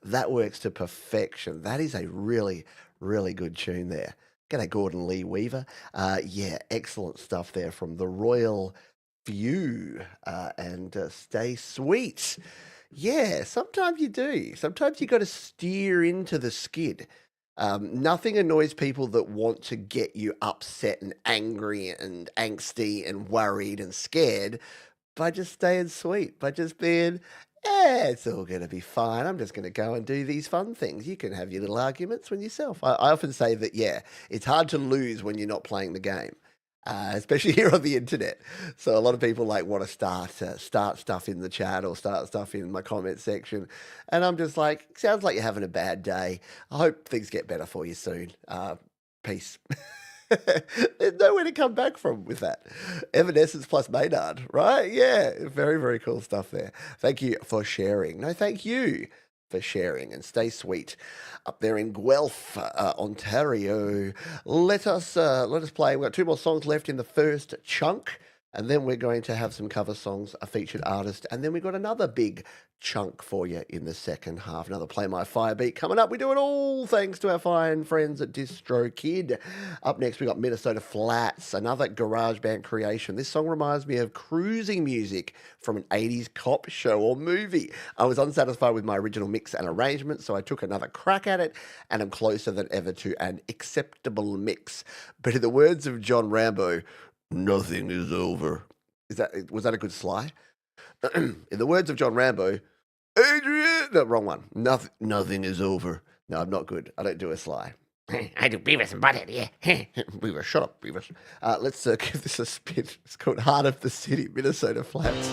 that works to perfection. That is a really, really good tune there. G'day, Gordon Lee Weaver. Yeah, excellent stuff there from the Royal View and Stay Sweet. Yeah, sometimes you do. Sometimes you got to steer into the skid. Nothing annoys people that want to get you upset and angry and angsty and worried and scared by just staying sweet, by just being, it's all going to be fine. I'm just going to go and do these fun things. You can have your little arguments with yourself. I often say that, it's hard to lose when you're not playing the game. Especially here on the internet. So a lot of people want to start stuff in the chat or start stuff in my comment section. And I'm just like, sounds like you're having a bad day. I hope things get better for you soon. Peace. There's nowhere to come back from with that. Evanescence plus Maynard, right? Yeah, very, very cool stuff there. Thank you for sharing. No, thank you for sharing, and stay sweet up there in Guelph, Ontario. Let us play. We've got 2 more songs left in the first chunk, and then we're going to have some cover songs, a featured artist, and then we've got another big chunk for you in the second half. Another Play My Fire beat coming up. We do it all thanks to our fine friends at DistroKid. Up next, we got Minnesota Flats, another garage band creation. This song reminds me of cruising music from an 80s cop show or movie. I was unsatisfied with my original mix and arrangement, so I took another crack at it, and I'm closer than ever to an acceptable mix. But in the words of John Rambo, nothing is over. Was that a good slide? In the words of John Rambo, Adrian, no, wrong one. Nothing is over. No, I'm not good. I don't do a sly. I do Beavis and Butthead, yeah. Beavis, shut up, Beavis. Let's give this a spin. It's called Heart of the City, Minnesota Flats.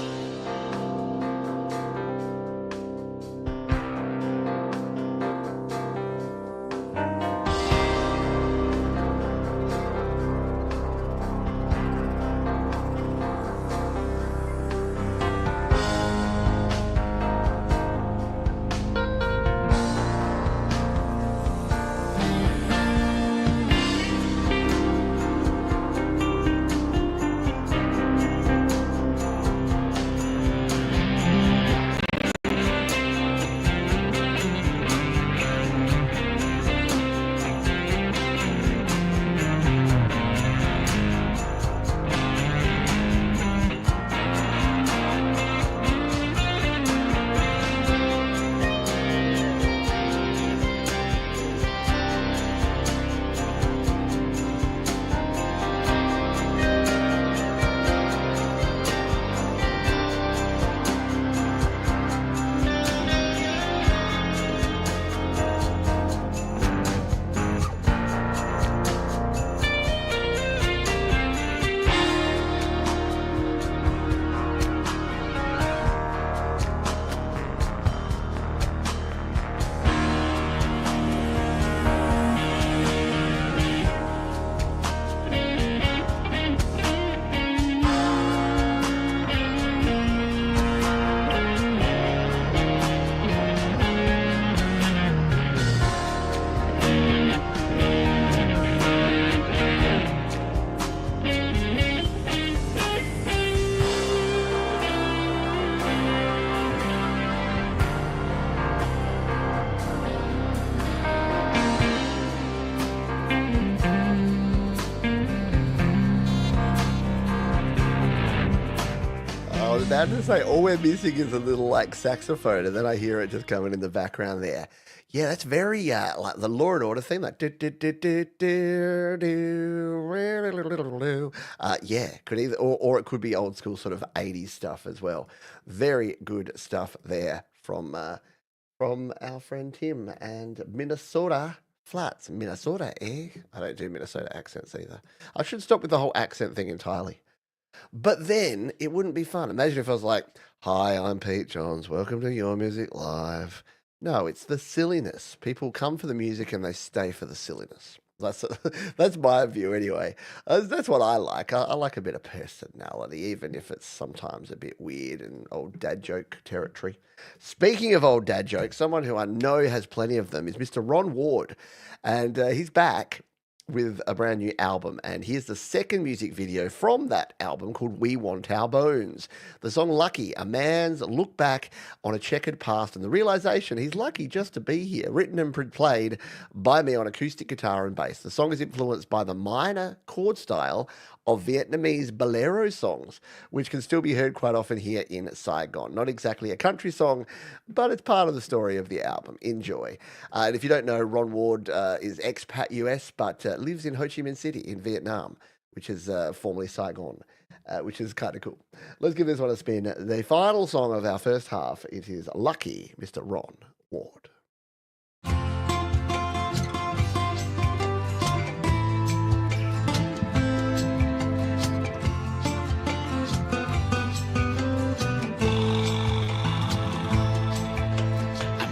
About to say, all we're missing is a little saxophone, and then I hear it just coming in the background there. Yeah, that's very like the Law and Order theme, like yeah, could either or it could be old school sort of 80s stuff as well. Very good stuff there from our friend Tim and Minnesota Flats. Minnesota, eh? I don't do Minnesota accents either. I should stop with the whole accent thing entirely. But then it wouldn't be fun. Imagine if I was like, hi, I'm Pete Johns. Welcome to Your Music Live. No, it's the silliness. People come for the music and they stay for the silliness. That's my view anyway. That's what I like. I like a bit of personality, even if it's sometimes a bit weird and old dad joke territory. Speaking of old dad jokes, someone who I know has plenty of them is Mr. Ron Ward. And he's back. with a brand new album, and here's the second music video from that album called We Want Our Bones. The song Lucky, a man's look back on a checkered past and the realization he's lucky just to be here, written and played by me on acoustic guitar and bass. The song is influenced by the minor chord style of Vietnamese bolero songs, which can still be heard quite often here in Saigon. Not exactly a country song, but it's part of the story of the album. Enjoy. And if you don't know, Ron Ward is expat US, but lives in Ho Chi Minh City in Vietnam, which is formerly Saigon, which is kind of cool. Let's give this one a spin. The final song of our first half, it is Lucky, Mr. Ron Ward.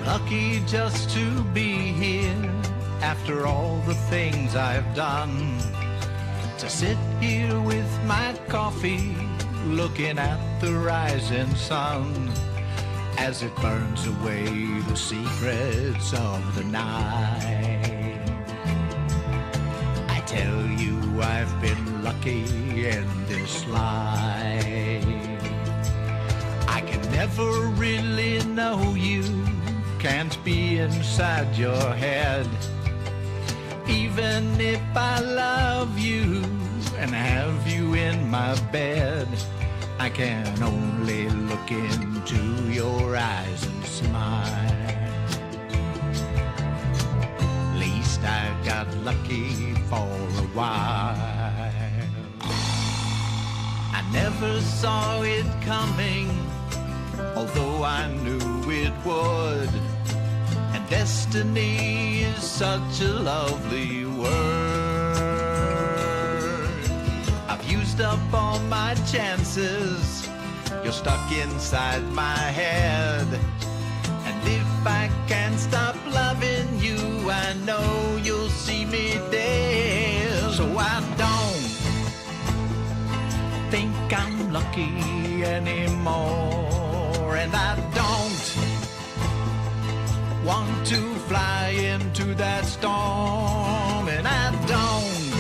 Lucky just to be here after all the things I've done. To sit here with my coffee, looking at the rising sun as it burns away the secrets of the night. I tell you I've been lucky in this life. I can never really know you, can't be inside your head. Even if I love you and have you in my bed, I can only look into your eyes and smile. Least I got lucky for a while. I never saw it coming, although I knew it would. And destiny is such a lovely word. I've used up all my chances, you're stuck inside my head. And if I can't stop loving you, I know you'll see me dead. So I don't think I'm lucky anymore, and I don't want to fly into that storm, and I don't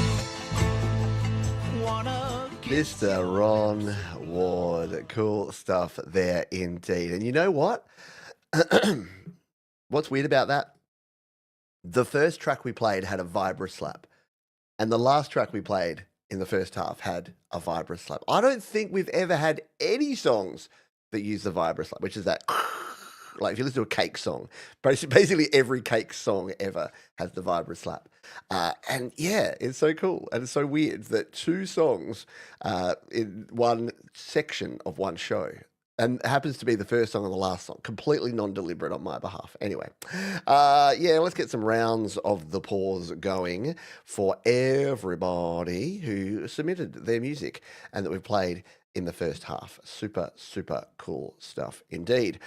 wanna kiss. Mr. Ron Ward. Cool stuff there indeed. And you know what? What's weird about that? The first track we played had a vibra slap, and the last track we played in the first half had a vibra slap. I don't think we've ever had any songs that use the vibra slap, which is that. Like if you listen to a Cake song, basically every Cake song ever has the vibra slap. And yeah, it's so cool. And it's so weird that two songs in one section of one show, and it happens to be the first song and the last song, completely non-deliberate on my behalf. Anyway, yeah, let's get some rounds of the pause going for everybody who submitted their music and that we've played in the first half. Super, super cool stuff indeed.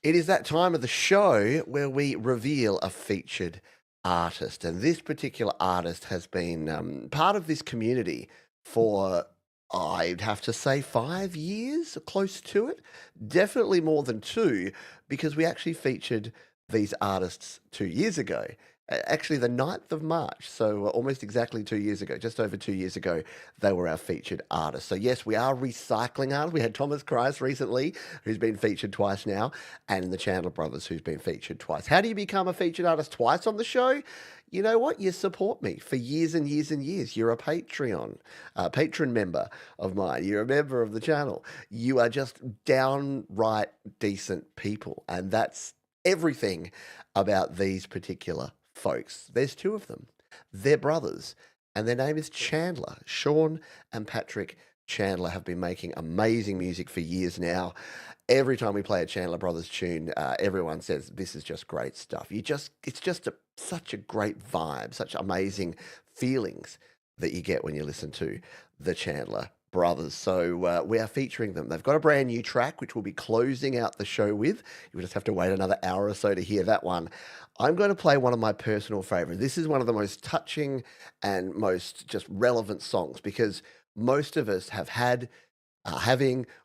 It is that time of the show where we reveal a featured artist. And this particular artist has been part of this community for, I'd have to say, 5 years, close to it. Definitely more than 2, because we actually featured these artists 2 years ago. Actually, the 9th of March, so almost exactly 2 years ago, just over 2 years ago, they were our featured artists. So yes, we are recycling artists. We had Thomas Christ recently, who's been featured twice now, and the Chandler Brothers, who's been featured twice. How do you become a featured artist twice on the show? You know what? You support me for years and years and years. You're a patron member of mine. You're a member of the channel. You are just downright decent people, and that's everything about these particular folks. There's 2 of them. They're brothers, and their name is Chandler. Sean and Patrick Chandler have been making amazing music for years now. Every time we play a Chandler Brothers tune, everyone says this is just great stuff. It's just such a great vibe, such amazing feelings that you get when you listen to the Chandler Brothers. So we are featuring them. They've got a brand new track, which we'll be closing out the show with. You'll just have to wait another hour or so to hear that one. I'm going to play one of my personal favorites. This is one of the most touching and most just relevant songs, because most of us have had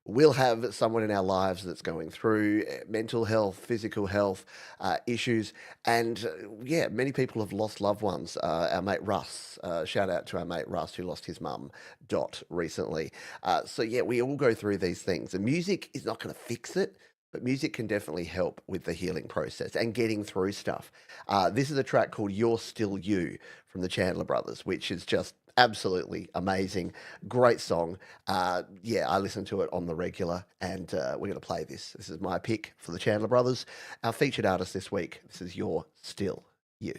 we'll have someone in our lives that's going through mental health, physical health issues. And yeah, many people have lost loved ones. Our mate Russ, shout out to our mate Russ who lost his mum, Dot, recently. So yeah, we all go through these things. And music is not going to fix it, but music can definitely help with the healing process and getting through stuff. This is a track called You're Still You from the Chandler Brothers, which is just absolutely amazing. Great song. Yeah, I listen to it on the regular, and we're going to play this. This is my pick for the Chandler Brothers. Our featured artist this week, this is You're Still You.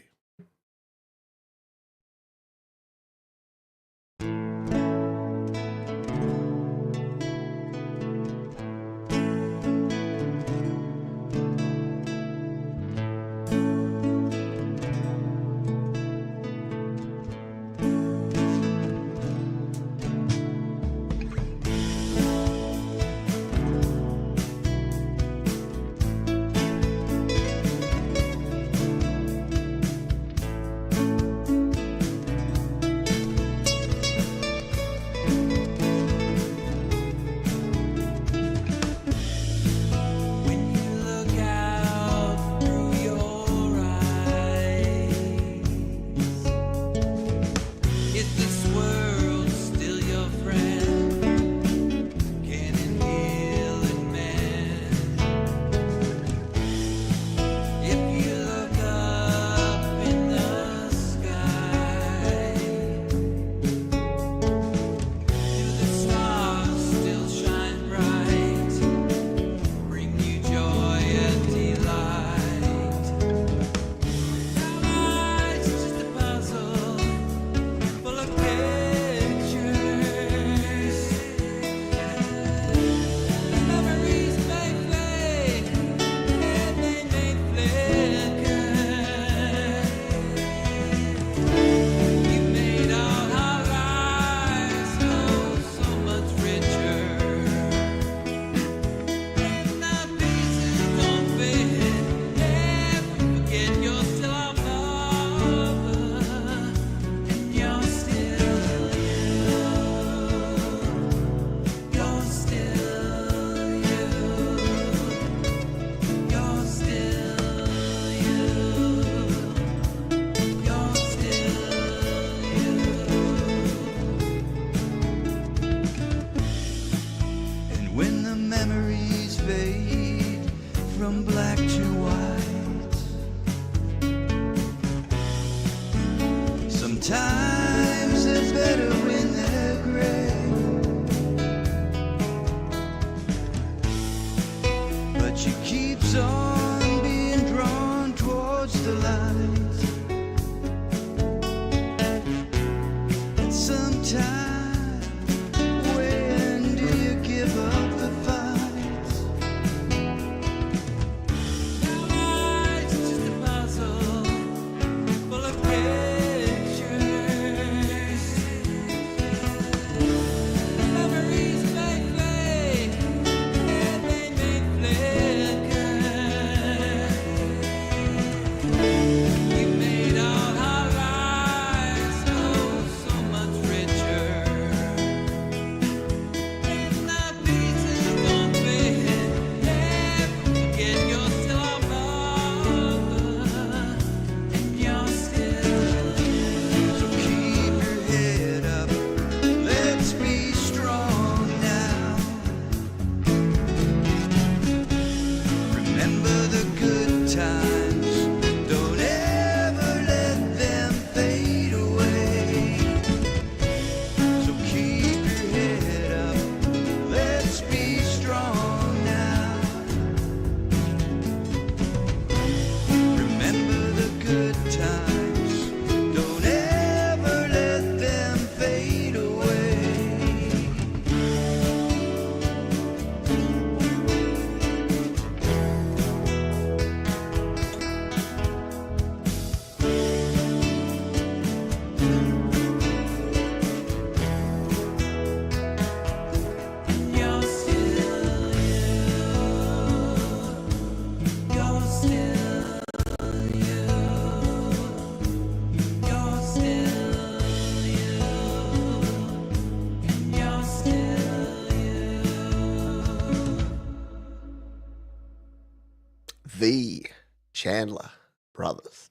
the Chandler Brothers.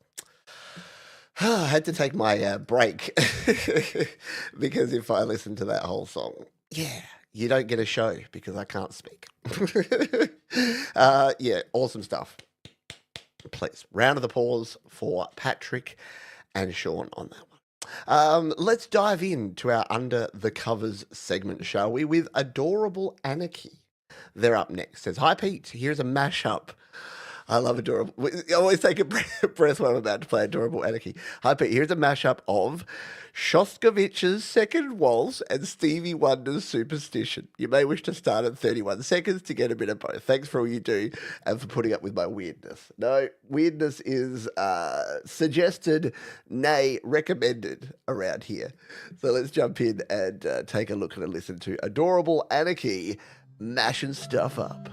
I had to take my break because if I listen to that whole song, you don't get a show because I can't speak. Awesome stuff. Please, round of applause for Patrick and Sean on that one. Let's dive into our Under the Covers segment, shall we, with Adorable Anarchy. They're up next. Says, hi, Pete. Here's a mashup. I love Adorable. I always take a breath when I'm about to play Adorable Anarchy. Hi, Pete. Here's a mashup of Shostakovich's Second Waltz and Stevie Wonder's Superstition. You may wish to start at 31 seconds to get a bit of both. Thanks for all you do and for putting up with my weirdness. No, weirdness is suggested, nay, recommended around here. So let's jump in and take a look and a listen to Adorable Anarchy, mashing stuff up.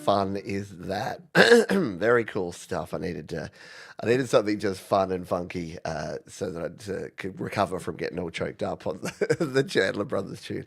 Fun is that? Very cool stuff. I needed something just fun and funky so that I could recover from getting all choked up on the Chandler Brothers tune.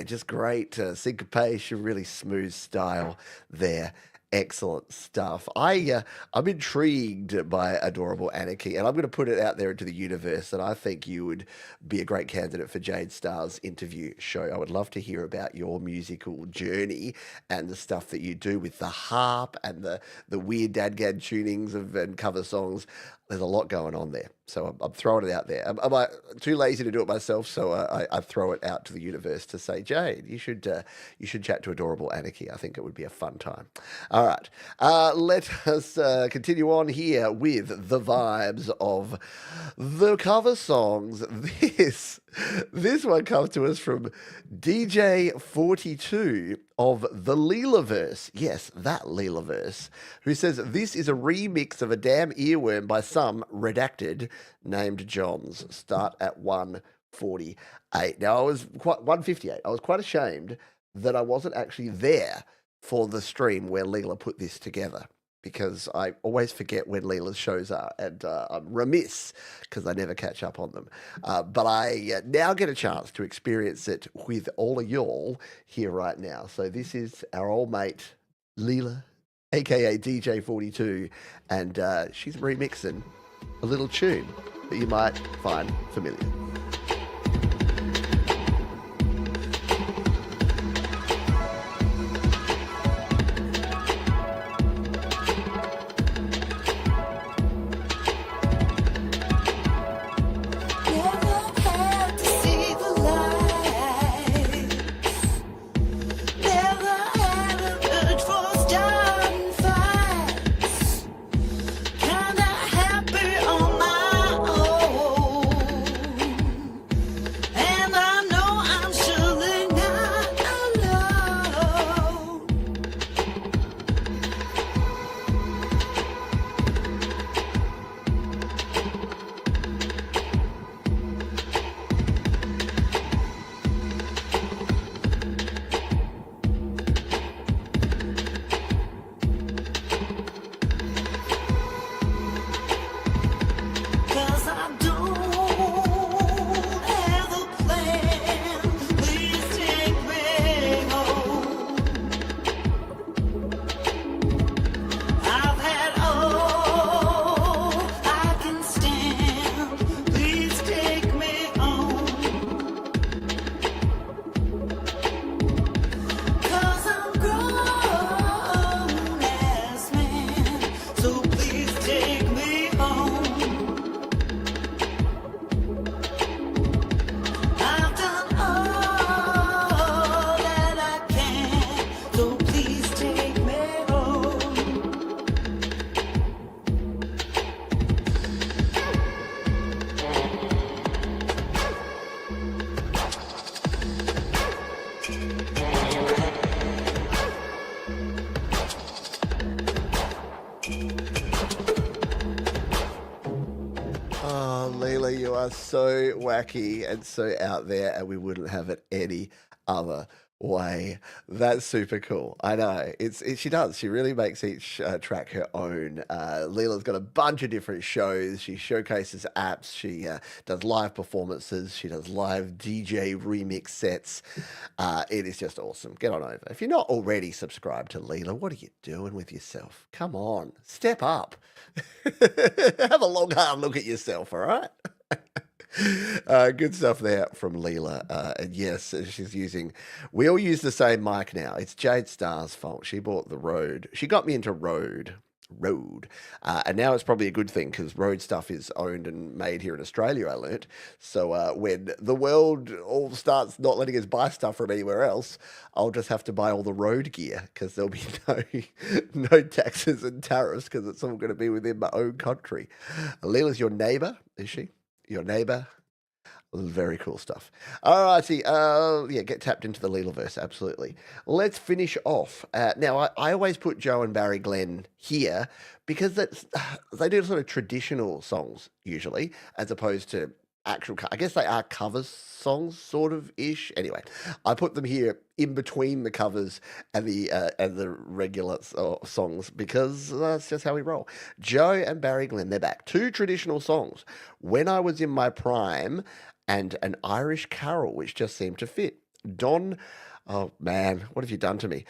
Just great syncopation, really smooth style there. Excellent stuff. I'm intrigued by Adorable Anarchy, and I'm going to put it out there into the universe that I think you would be a great candidate for Jade Starr's interview show. I would love to hear about your musical journey and the stuff that you do with the harp and the weird dadgad tunings and cover songs. There's a lot going on there. So I'm throwing it out there. Am I too lazy to do it myself? So I throw it out to the universe to say, Jade, you should chat to Adorable Anarchy. I think it would be a fun time. All right. Let us continue on here with the vibes of the cover songs. This one comes to us from DJ42 of the Leelaverse. Yes, that Leelaverse, who says, this is a remix of a damn earworm by some redacted named Johns. Start at 1:48. Now, 1:58. I was quite ashamed that I wasn't actually there for the stream where Leela put this together, because I always forget when Leela's shows are, and I'm remiss because I never catch up on them. But I now get a chance to experience it with all of y'all here right now. So this is our old mate, Leela, a.k.a. DJ42, and she's remixing a little tune that you might find familiar. Leela, you are so wacky and so out there, and we wouldn't have it any other way. That's super cool. I know. She does. She really makes each track her own. Leela's got a bunch of different shows. She showcases apps. She does live performances. She does live DJ remix sets. It is just awesome. Get on over. If you're not already subscribed to Leela, what are you doing with yourself? Come on. Step up. Have a long, hard look at yourself, all right? Good stuff there from Leela. And yes, she's using, we all use the same mic now. It's Jade Starr's fault. She bought the Rode. She got me into Rode. And now it's probably a good thing because Rode stuff is owned and made here in Australia, I learnt. So when the world all starts not letting us buy stuff from anywhere else, I'll just have to buy all the Rode gear because there'll be no taxes and tariffs because it's all going to be within my own country. Leela's your neighbor, is she? Your neighbor? Very cool stuff. All righty. Yeah, get tapped into the Leelaverse. Absolutely. Let's finish off. Now, I always put Joe and Barry Glenn here because they do sort of traditional songs usually, as opposed to actual, I guess they are cover songs, sort of ish. Anyway, I put them here in between the covers and the regular songs because that's just how we roll. Joe and Barry Glenn, they're back. Two traditional songs, When I Was in My Prime and an Irish carol, which just seemed to fit. Oh man, what have you done to me?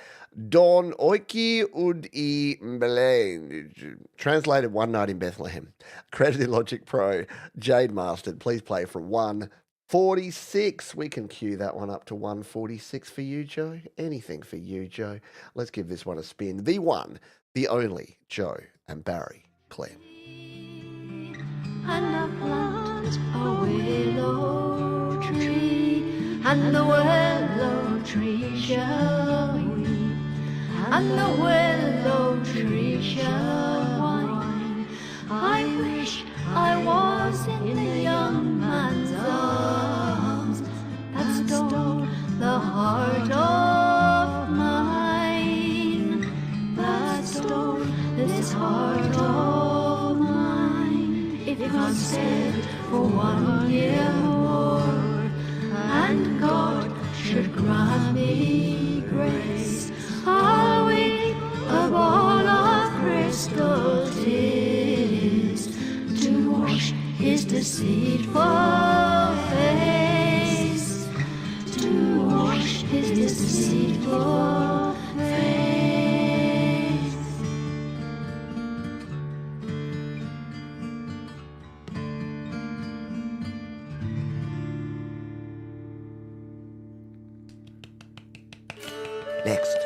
Don Oiki Ud I Mbelaine, translated One Night in Bethlehem. Credited Logic Pro, Jade Mastered. Please play from 146. We can cue that one up to 146 for you, Joe. Anything for you, Joe. Let's give this one a spin. The one, the only, Joe and Barry Glenn. And I plant a willow tree, and the willow tree shall weep, and the willow tree shall whine. I wish I was in the young man's arms that stole the heart of mine, that stole this heart of mine. If God said for 1 year more, and God should grant me grace, I'll weep a ball of crystal tears to wash his deceitful face, to wash his deceitful face. Next.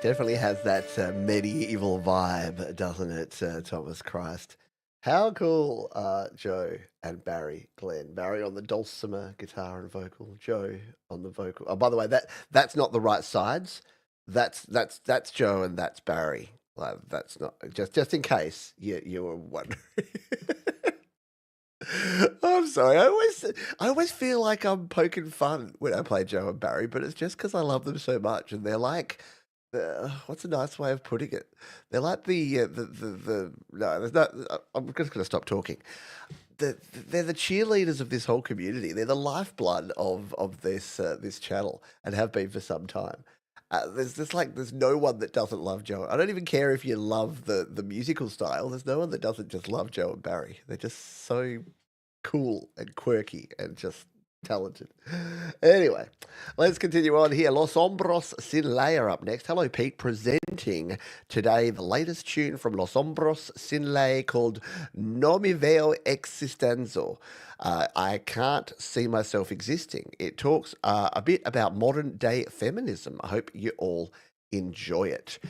Definitely has that medieval vibe, doesn't it, Thomas Christ? How cool are Joe and Barry Glenn? Barry on the dulcimer guitar and vocal, Joe on the vocal. Oh, by the way, that's not the right sides. That's Joe and that's Barry Well, that's not just in case you were wondering. I'm sorry. I always feel like I'm poking fun when I play Joe and Barry, but it's just because I love them so much, and they're like, what's a nice way of putting it? They're like the no, there's not. I'm just going to stop talking. They're the cheerleaders of this whole community. They're the lifeblood of this channel and have been for some time. There's no one that doesn't love Joe. I don't even care if you love the musical style. There's no one that doesn't just love Joe and Barry. They're just so cool and quirky and just talented. Anyway, let's continue on here. Los Hombros Sinlay are up next. Hello, Pete, presenting today the latest tune from Los Hombros Sinlay called No Me Veo Existenzo. I can't see myself existing. It talks a bit about modern day feminism. I hope you all enjoy it.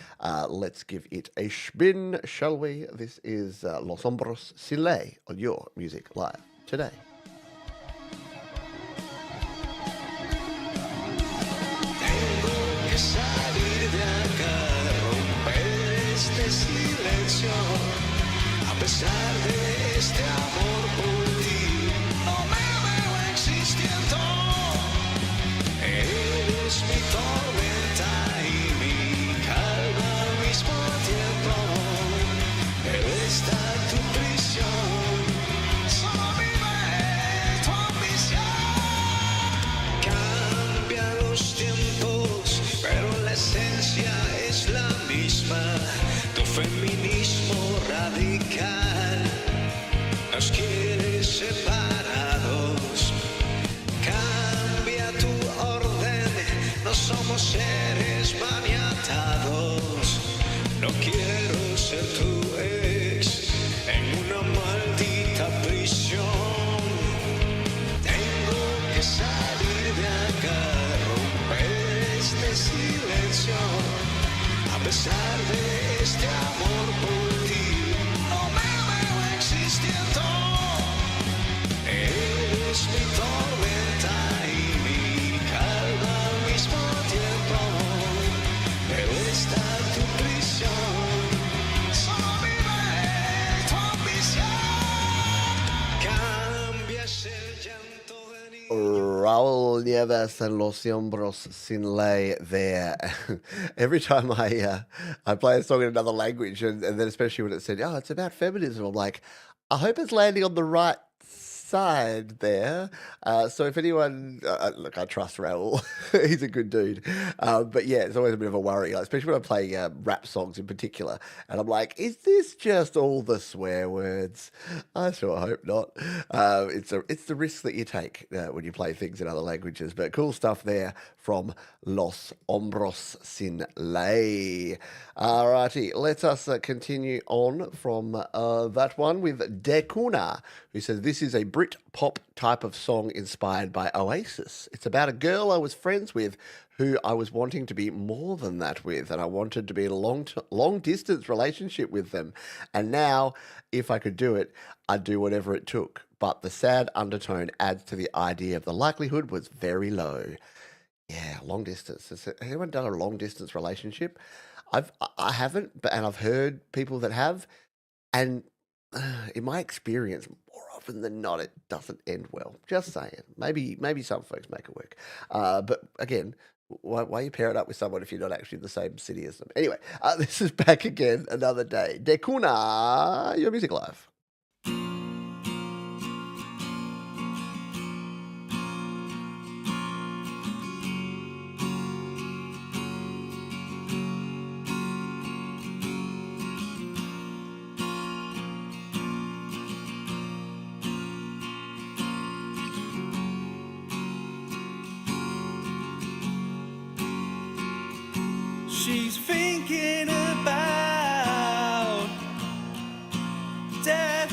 Let's give it a spin, shall we? This is Los Hombros Sinlay on Your Music Live today. Salir de acá, romper este silencio, a pesar de este amor por ti, no me veo existiendo. Eres mi tormenta y mi calma al mismo tiempo, pero está tu prisión, solo vive tu ambición. Cambia los tiempos, pero la esencia es la misma. Tu feminismo radical nos quiere separados. Cambia tu orden, no somos seres maniatados. No quiero ser tu ex en una maldita prisión. Tengo que salir de acá, romper este silencio, a pesar de este amor por ti, no me veo existiendo. Eres mi tormenta y mi calma al mismo tiempo, pero está tu prisión, solo vive tu ambición. Cambias el llanto de niño. Raul Nieves and Los Hombros Sinlay there. Every time I play a song in another language, and then especially when it said, oh, it's about feminism, I'm like, I hope it's landing on the right side there. So if anyone, look, I trust Raul. He's a good dude. But yeah, it's always a bit of a worry, especially when I play rap songs in particular. And I'm like, is this just all the swear words? I sure hope not. It's the risk that you take when you play things in other languages. But cool stuff there from Los Hombros Sinlay. Alrighty, let us continue on from that one with Deuna, who says this is a Brit pop type of song inspired by Oasis. It's about a girl I was friends with who I was wanting to be more than that with, and I wanted to be in a long distance relationship with them. And now, if I could do it, I'd do whatever it took. But the sad undertone adds to the idea of the likelihood was very low. Yeah, long distance. Has anyone done a long distance relationship? I haven't, but and I've heard people that have, and in my experience, more often than not, it doesn't end well. Just saying. Maybe some folks make it work. But again, why you pair it up with someone if you're not actually in the same city as them? Anyway, this is Back Again Another Day. Deuna, Your Music Live. She's thinking about death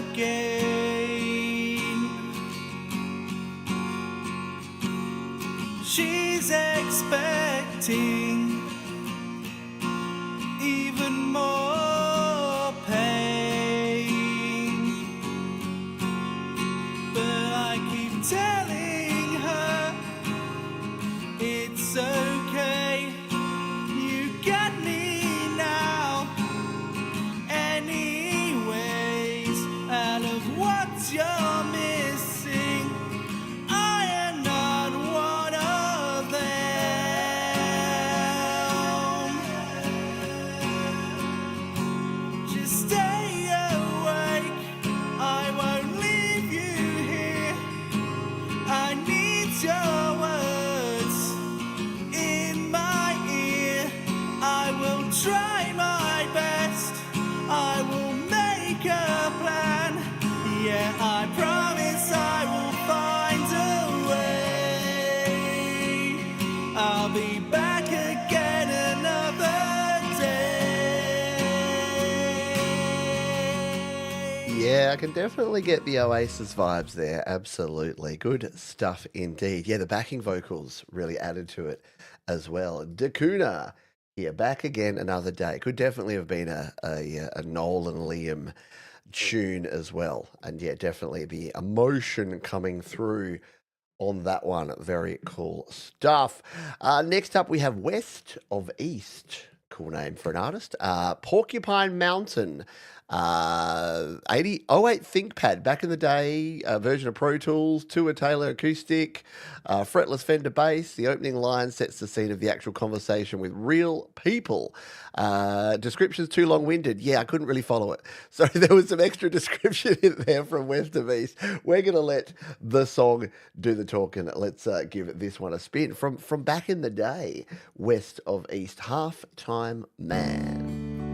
again. She's expecting even more pain, but I keep telling her it's okay. You got me now. try my best. I will make a plan. Yeah, I promise I will find a way. I'll be back again another day. Yeah, I can definitely get the Oasis vibes there. Absolutely. Good stuff indeed. Yeah, the backing vocals really added to it as well. Deuna, yeah, back again another day. Could definitely have been a Noel and Liam tune as well. And yeah, definitely the emotion coming through on that one. Very cool stuff. Next up, we have West of East. Cool name for an artist. Porcupine Mountain. 08 ThinkPad, back in the day, version of Pro Tools, Tua Taylor acoustic, fretless Fender bass. The opening line sets the scene of the actual conversation with real people. Description's too long-winded. Yeah, I couldn't really follow it. So there was some extra description in there from West of East. We're going to let the song do the talking. Let's give this one a spin. From back in the day, West of East, Half-Time Man.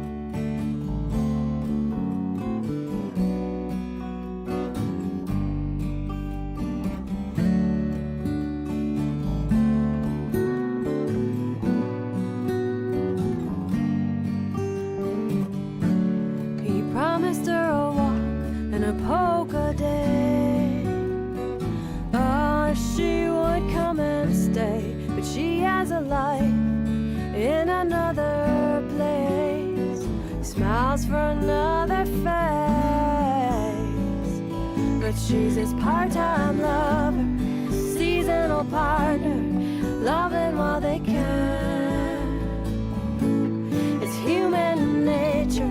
For another phase, but she's his part-time lover, seasonal partner, loving while they can. It's human nature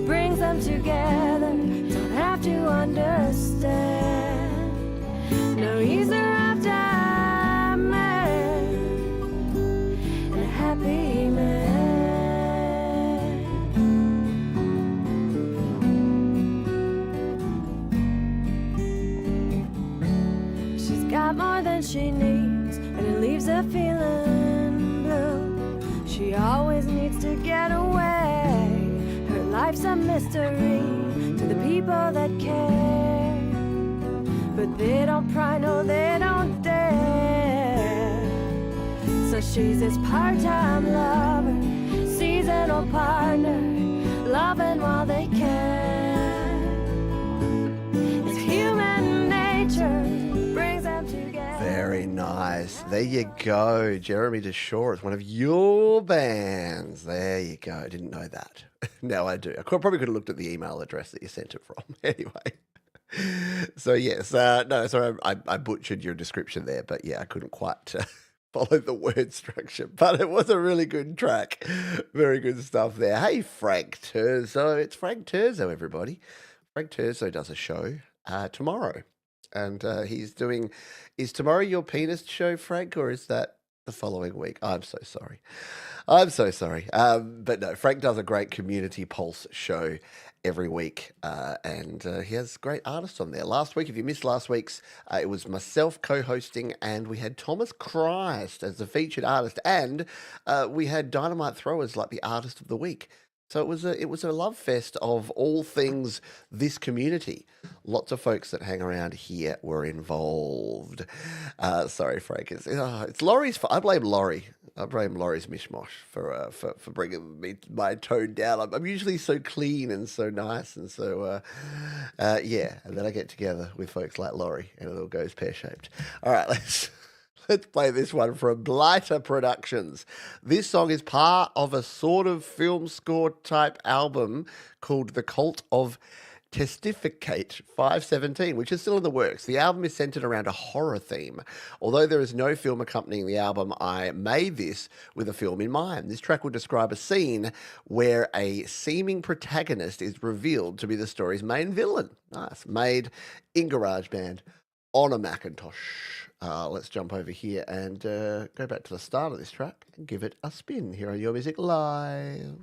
brings them together, don't have to understand. No, he's a rough diamond and a happy man. Got more than she needs, and it leaves her feeling blue. She always needs to get away. Her life's a mystery to the people that care, but they don't pry, no, they don't dare. So she's his part-time lover, seasonal partner, loving while they can. It's human nature. Very nice. There you go. Jeremy Dishaw is one of your bands. There you go. Didn't know that. Now I do. I probably could have looked at the email address that you sent it from. Anyway. So yes, no, sorry, I butchered your description there, but yeah, I couldn't quite follow the word structure, but it was a really good track. Very good stuff there. Hey, Frank Terzo. It's Frank Terzo, everybody. Frank Terzo does a show tomorrow. And he's doing, is tomorrow your penis show, Frank, or is that the following week? I'm so sorry. I'm so sorry. But no, Frank does a great Community Pulse show every week, and he has great artists on there. Last week, if you missed last week's, it was myself co-hosting, and we had Thomas Christ as the featured artist, and we had Dynamite Throw as like the artist of the week. So it was a love fest of all things this community. Lots of folks that hang around here were involved. Sorry, Frank. It's Laurie's fault. I blame Laurie. I blame Laurie's mishmash for bringing my tone down. I'm usually so clean and so nice and so yeah. And then I get together with folks like Laurie, and it all goes pear-shaped. All right, let's play this one from Blighter Productions. This song is part of a sort of film score type album called The Cult of Testificate 517, which is still in the works. The album is centered around a horror theme. Although there is no film accompanying the album, I made this with a film in mind. This track will describe a scene where a seeming protagonist is revealed to be the story's main villain. Nice. Made in GarageBand on a Macintosh. Let's jump over here and go back to the start of this track and give it a spin here on Your Music Live.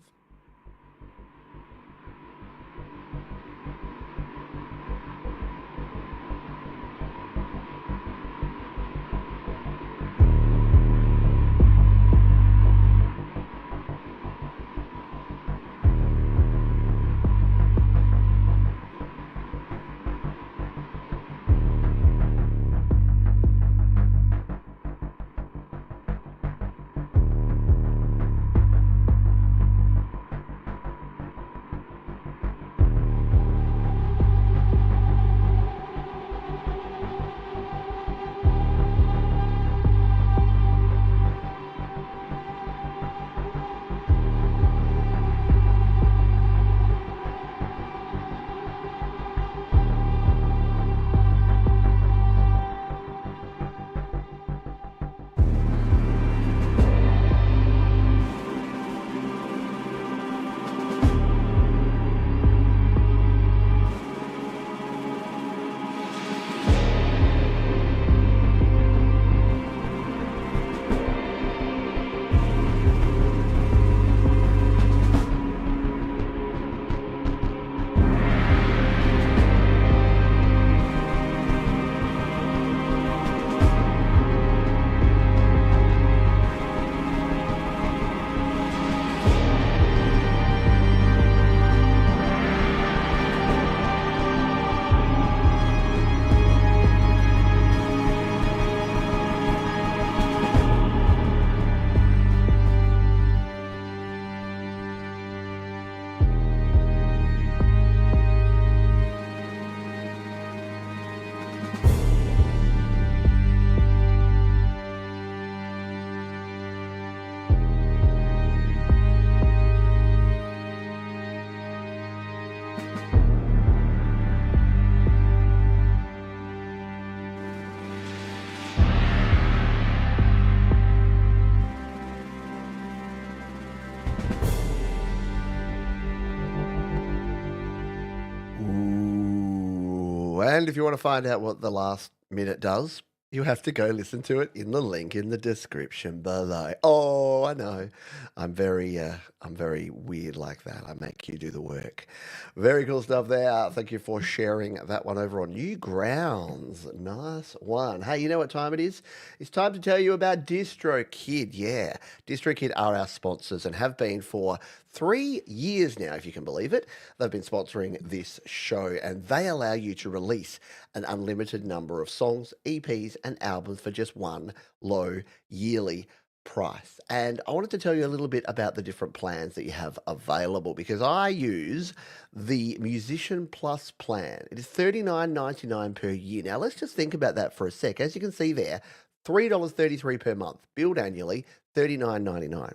go. And if you want to find out what the last minute does, you have to go listen to it in the link in the description below. Oh, I know. I'm very weird like that. I make you do the work. Very cool stuff there. Thank you for sharing that one over on New Grounds. Nice one. Hey, you know what time it is? It's time to tell you about DistroKid. Yeah, DistroKid are our sponsors and have been for 3 years now, if you can believe it. They've been sponsoring this show, and they allow you to release an unlimited number of songs, EPs, and albums for just one low yearly price. And I wanted to tell you a little bit about the different plans that you have available, because I use the Musician Plus plan. It is $39.99 per year. Now, let's just think about that for a sec. As you can see there, $3.33 per month, billed annually, $39.99.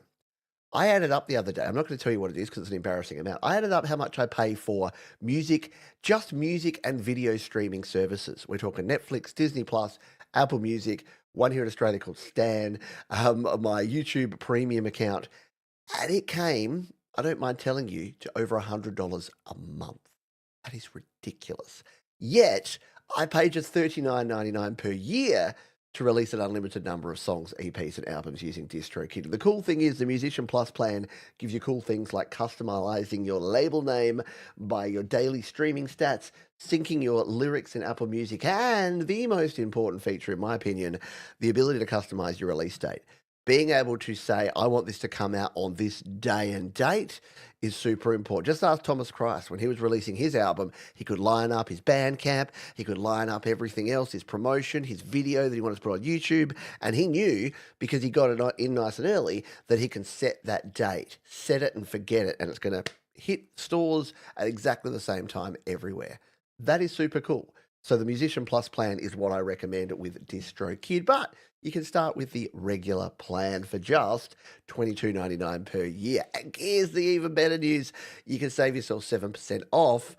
I added up the other day. I'm not going to tell you what it is because it's an embarrassing amount. I added up how much I pay for music, just music and video streaming services. We're talking Netflix, Disney Plus, Apple Music, one here in Australia called Stan, my YouTube premium account. And it came, I don't mind telling you, to over $100 a month. That is ridiculous. Yet, I pay just $39.99 per year to release an unlimited number of songs, EPs, and albums using DistroKid. The cool thing is the Musician Plus plan gives you cool things like customizing your label name by your daily streaming stats, syncing your lyrics in Apple Music, and the most important feature, in my opinion, the ability to customize your release date. Being able to say, I want this to come out on this day and date is super important. Just ask Thomas Christ. When he was releasing his album, he could line up his Bandcamp, he could line up everything else, his promotion, his video that he wanted to put on YouTube, and he knew, because he got it in nice and early, that he can set that date, set it and forget it, and it's going to hit stores at exactly the same time everywhere. That is super cool. So the Musician Plus plan is what I recommend with DistroKid, but you can start with the regular plan for just $22.99 per year. And here's the even better news. You can save yourself 7% off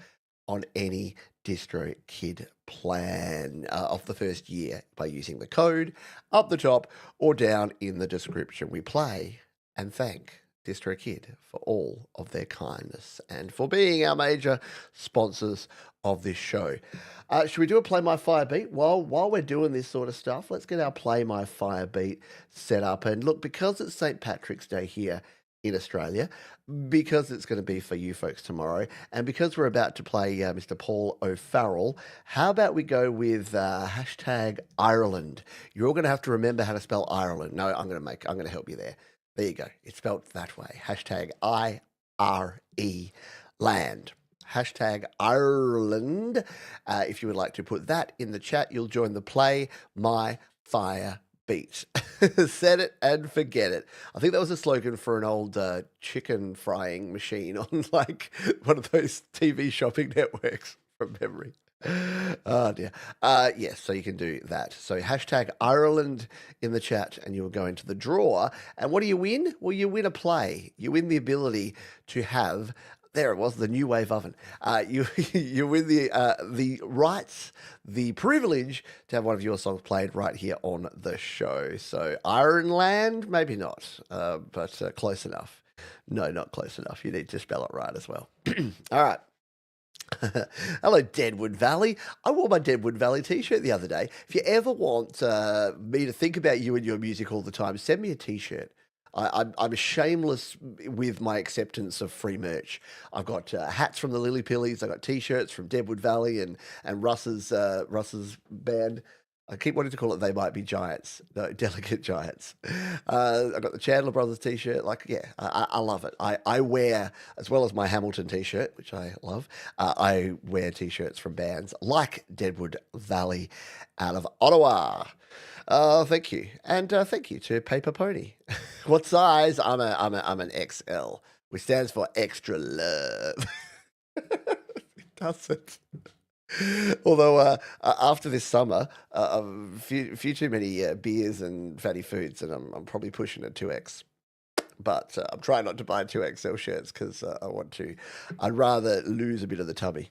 on any DistroKid plan off the first year by using the code up the top or down in the description. We play and thank DistroKid for all of their kindness and for being our major sponsors of this show. Should we do a Play My Fire beat? While we're doing this sort of stuff, let's get our Play My Fire beat set up. And look, because it's St. Patrick's Day here in Australia, because it's going to be for you folks tomorrow, and because we're about to play Mr. Paul O'Farrell, how about we go with hashtag Ireland? You're all going to have to remember how to spell Ireland. No, I'm going to help you there. There you go. It's spelled that way. Hashtag I-R-E land. Hashtag Ireland. If you would like to put that in the chat, you'll join the Play My Fire beat. Set it and forget it. I think that was a slogan for an old chicken frying machine on like one of those TV shopping networks from memory. Oh dear. Yes, so you can do that. So hashtag Ireland in the chat and you'll go into the draw. And what do you win? Well, you win a play. You win the ability to have, there it was, the new wave oven. You win the rights, the privilege to have one of your songs played right here on the show. So Ireland, maybe not, but close enough. No, not close enough. You need to spell it right as well. All right. Hello, Deadwood Valley. I wore my Deadwood Valley t-shirt the other day. If you ever want me to think about you and your music all the time, send me a t-shirt. I'm shameless with my acceptance of free merch. I've got hats from the Lily Pillies. I've got t-shirts from Deadwood Valley and Russ's band. I keep wanting to call it They Might Be Giants. No, Delicate Giants. I've got the Chandler Brothers t-shirt. Like, yeah, I love it. I wear, as well as my Hamilton t-shirt, which I love, I wear t-shirts from bands like Deadwood Valley out of Ottawa. Thank you. And thank you to Paper Pony. What size? I'm an XL, which stands for extra love. It doesn't. Although after this summer, a few too many beers and fatty foods, and I'm probably pushing a 2X. But I'm trying not to buy 2XL shirts because I'd rather lose a bit of the tummy.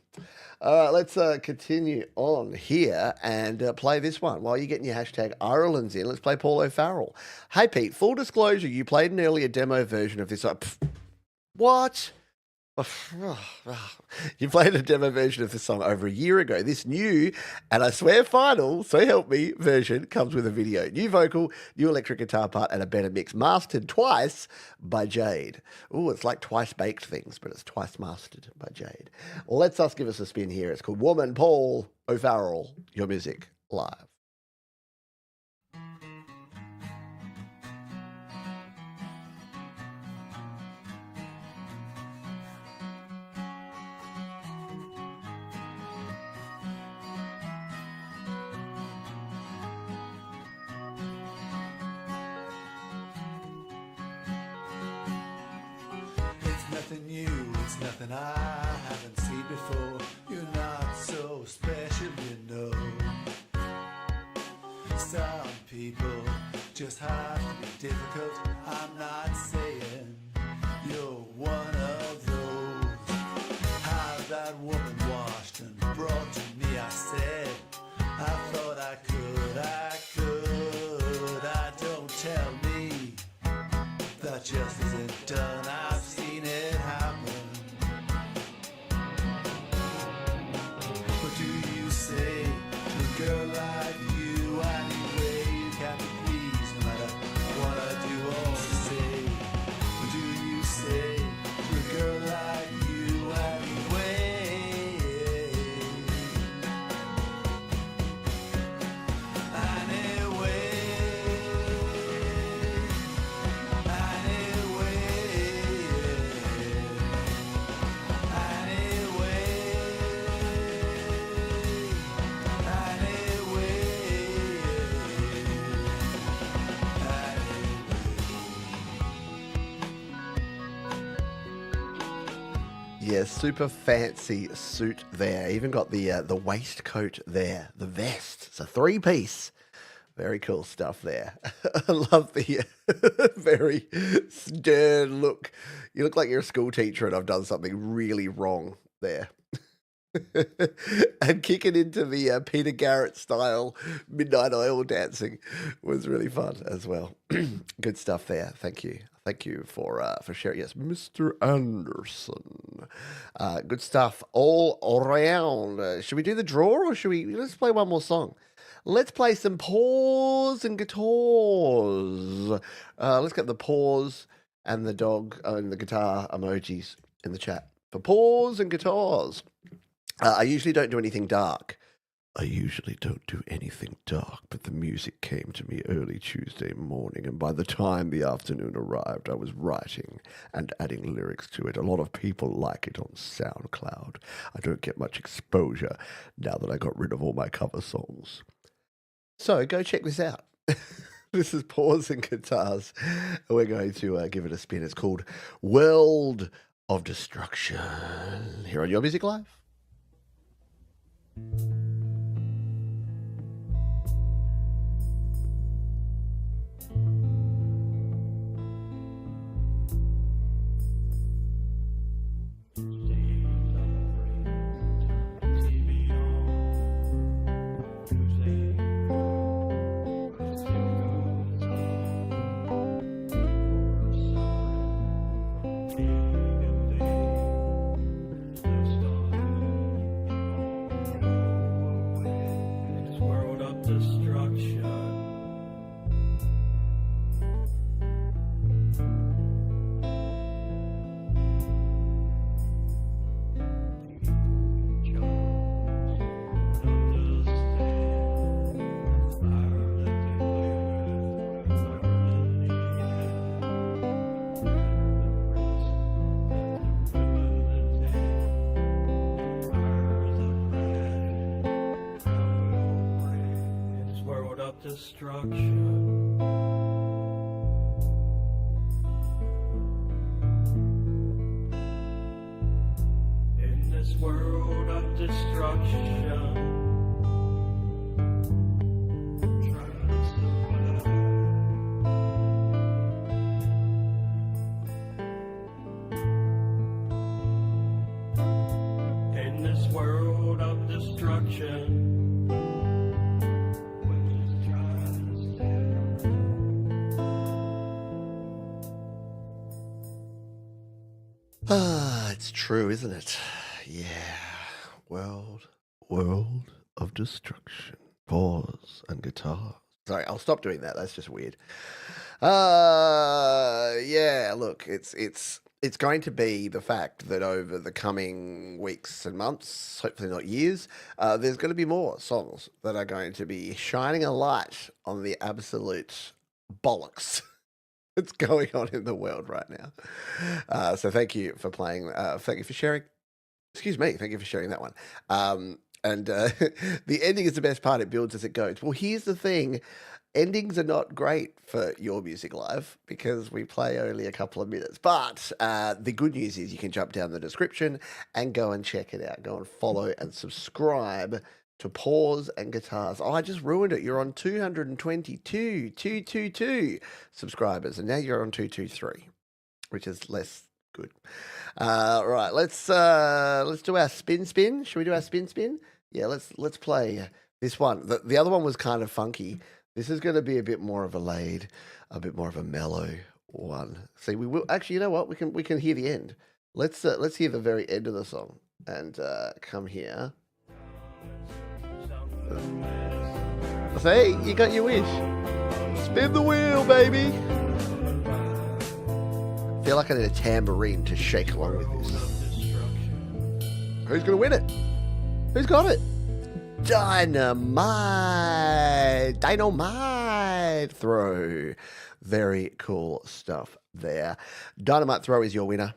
All right, let's continue on here and play this one. While you're getting your hashtag Ireland's in, let's play Paul O'Farrell. Hey, Pete, full disclosure, you played an earlier demo version of this. What? You played a demo version of the song over a year ago. This new, and I swear final, so help me, version comes with a video. New vocal, new electric guitar part, and a better mix. Mastered twice by Jade. Oh, it's like twice baked things, but it's twice mastered by Jade. Well, let's us give us a spin here. It's called Woman, Paul O'Farrell, Your Music Live. Nothing new, it's nothing I haven't seen before. You're not so special, you know. Some people just have to be difficult. I'm not saying you're one of those. How that woman washed and brought to me, I said, I thought I could. Don't tell me that just isn't done. I've seen it happen. What do you say to a girl like you? Anyway, you can't be pleased no matter what I do or say. What do you say to a girl like you? Anyway, Yeah, super fancy suit there. Even got the waistcoat there, the vest. It's a three-piece. Very cool stuff there. I love the very stern look. You look like you're a school teacher and I've done something really wrong there. And kicking into the Peter Garrett style midnight oil dancing was really fun as well. Good stuff there. Thank you. Thank you for sharing. Yes, Mr. Anderson. Good stuff all around. Should we do the draw or should we? Let's play one more song. Let's play some paws and guitars. Let's get the paws and the dog and the guitar emojis in the chat for paws and guitars. I usually don't do anything dark. But the music came to me early Tuesday morning, and by the time the afternoon arrived, I was writing and adding lyrics to it. A lot of people like it on SoundCloud. I don't get much exposure now that I got rid of all my cover songs. So go check this out. This is Paws and Guitars. We're going to give it a spin. It's called World of Destruction. Here on Your Music Live. Destruction. In this world of destruction. In this world of destruction. it's true, isn't it? Yeah. World of destruction. Pause and guitar. Sorry, I'll stop doing that. That's just weird. Yeah, look, it's going to be the fact that over the coming weeks and months, hopefully not years, there's going to be more songs that are going to be shining a light on the absolute bollocks that's going on in the world right now. So thank you for playing. Thank you for sharing. Excuse me. Thank you for sharing that one. And the ending is the best part. It builds as it goes. Well, here's the thing. Endings are not great for Your Music Live because we play only a couple of minutes. But the good news is you can jump down the description and go and check it out. Go and follow and subscribe to Pause and Guitars. Oh, I just ruined it. You're on 222 subscribers, and now you're on 223, which is less good. Right, let's do our spin. Should we do our spin? Yeah, let's play this one. The other one was kind of funky. This is going to be a bit more of a laid, a bit more of a mellow one. See, we will actually. You know what? We can hear the end. Let's hear the very end of the song and come here. See, you got your wish. Spin the wheel, baby. I feel like I need a tambourine to shake along with this. Who's going to win it? Who's got it? Dynamite Throw. Very cool stuff there. Dynamite Throw is your winner,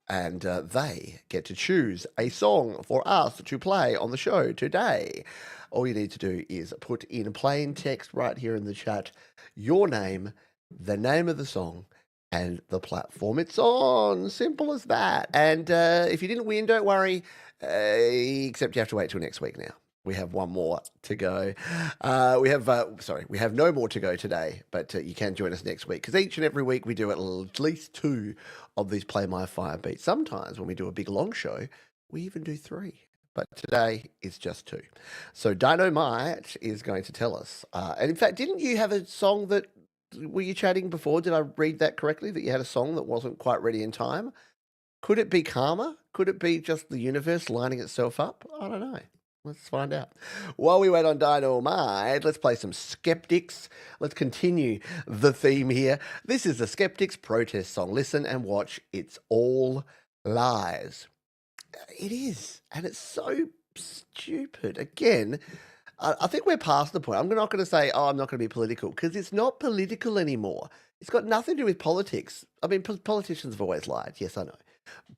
and they get to choose a song for us to play on the show today. All you need to do is put in plain text right here in the chat your name, the name of the song, and the platform it's on. Simple as that. And if you didn't win, don't worry, except you have to wait till next week now. We have one more to go. We have no more to go today, but you can join us next week because each and every week we do at least 2 of these Play My Fire beats. Sometimes when we do a big long show, we even do 3. But today is just 2. So Dynamite is going to tell us. And in fact, didn't you have a song that, were you chatting before? Did I read that correctly? That you had a song that wasn't quite ready in time? Could it be karma? Could it be just the universe lining itself up? I don't know. Let's find out. While we wait on Dynamite, let's play some Skeptics. Let's continue the theme here. This is the Skeptics protest song. Listen and watch. It's all lies. It is. And it's so stupid. Again, I think we're past the point. I'm not going to say, I'm not going to be political, because it's not political anymore. It's got nothing to do with politics. I mean, politicians have always lied. Yes, I know.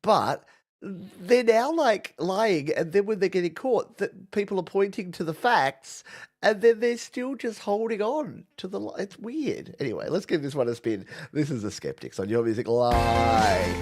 But they're now like lying, and then when they're getting caught, that people are pointing to the facts, and then they're still just holding on to the lie. It's weird. Anyway, let's give this one a spin. This is the Skeptics on Your Music Live.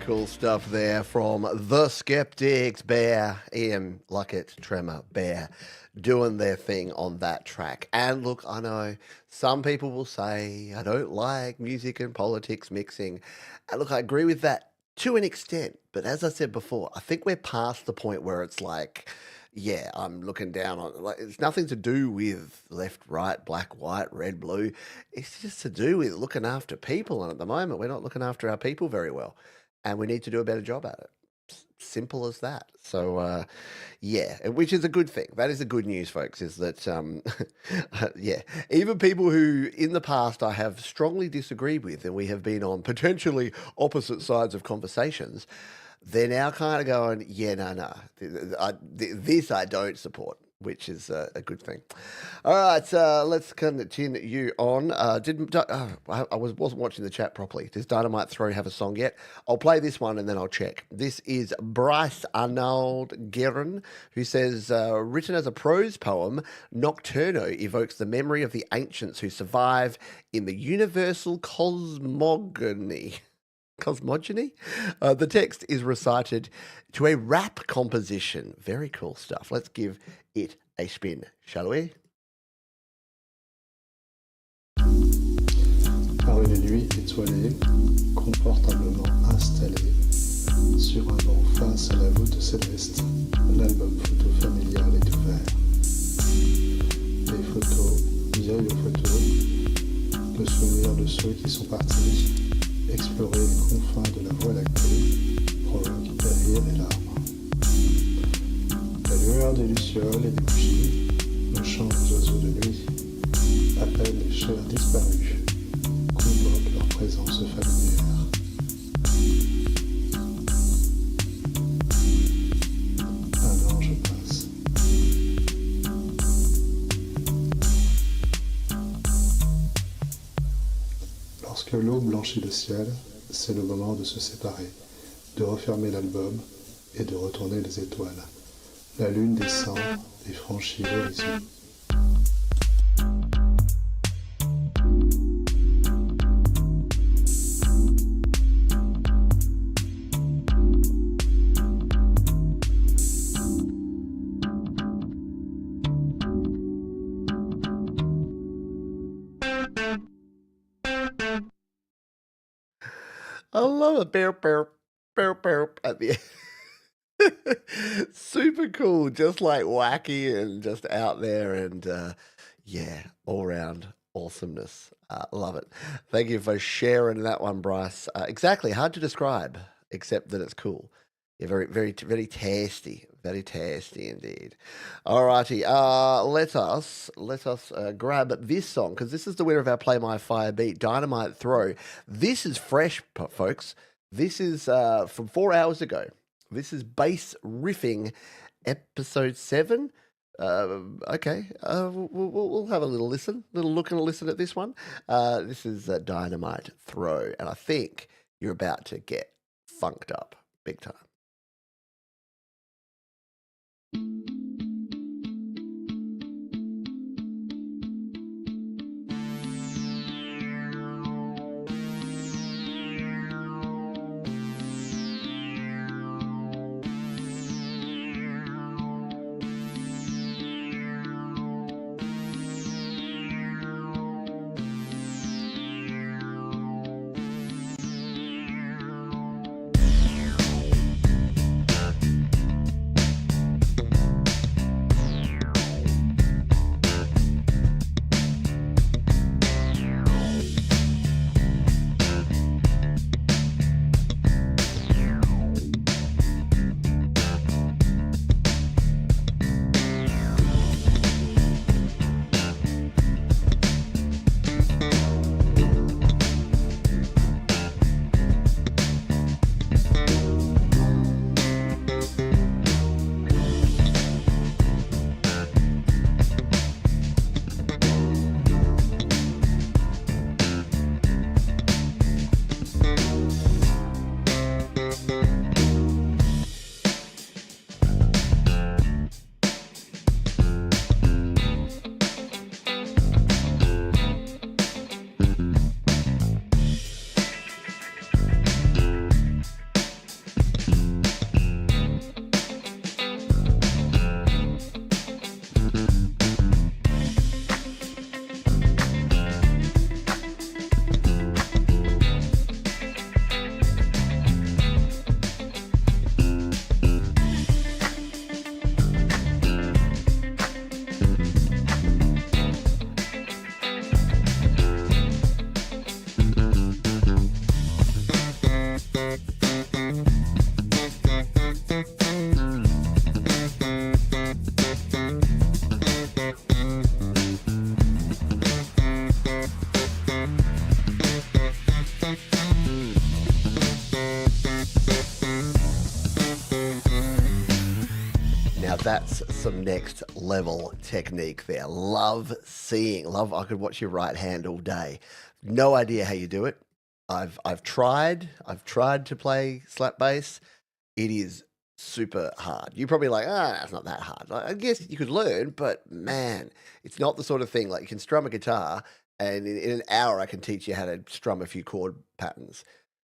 cool stuff there from the Skeptics. Bear, Ian, Luckett, Tremor, Bear, doing their thing on that track. And look, I know some people will say, I don't like music and politics mixing. And look, I agree with that to an extent. But as I said before, I think we're past the point where it's like, yeah, I'm looking down on, like, it's nothing to do with left, right, black, white, red, blue. It's just to do with looking after people. And at the moment, we're not looking after our people very well. And we need to do a better job at it. Simple as that. So, yeah, which is a good thing. That is the good news, folks, is that, yeah, even people who in the past I have strongly disagreed with and we have been on potentially opposite sides of conversations, they're now kind of going, yeah, no, this I don't support, which is a good thing. All right, let's continue on. I wasn't watching the chat properly. Does Dynamite Throw have a song yet? I'll play this one and then I'll check. This is Bryce Arnald Geran, who says, written as a prose poem, Nocturno evokes the memory of the ancients who survive in the universal cosmogony. The text is recited to a rap composition. Very cool stuff. Let's give it a spin, shall we? Par une nuit étoilée, confortablement installé, sur un banc face à la voûte céleste, l'album photo familial est ouvert. Des photos, vieilles photos, le souvenir de ceux qui sont partis. Explorer les confins de la Voie lactée provoque des rires et larmes. La lueur des lucioles et des bougies, le chant des oiseaux de nuit, appellent les chers disparus, convoquent leur présence familière. Un ange passe. Lorsque l'eau blanchit le ciel, c'est le moment de se séparer, de refermer l'album et de retourner les étoiles. La lune descend et franchit l'horizon. I love it. Bear at the end. Super cool. Just like wacky and just out there and yeah, all round awesomeness. Love it. Thank you for sharing that one, Bryce. Exactly. Hard to describe, except that it's cool. Yeah, very tasty. Very tasty indeed. All righty. Let us grab this song, because this is the winner of our Play My Fire beat, Dynamite Throw. This is fresh, folks. This is from 4 hours ago. This is Bass Riffing, episode 7. Okay. We'll have a little listen, look and a listen at this one. This is Dynamite Throw, and I think you're about to get funked up big time. That's some next level technique there. Love seeing. Love, I could watch your right hand all day. No idea how you do it. I've tried to play slap bass. It is super hard. You're probably like, it's not that hard. I guess you could learn, but man, it's not the sort of thing like you can strum a guitar and in an hour I can teach you how to strum a few chord patterns.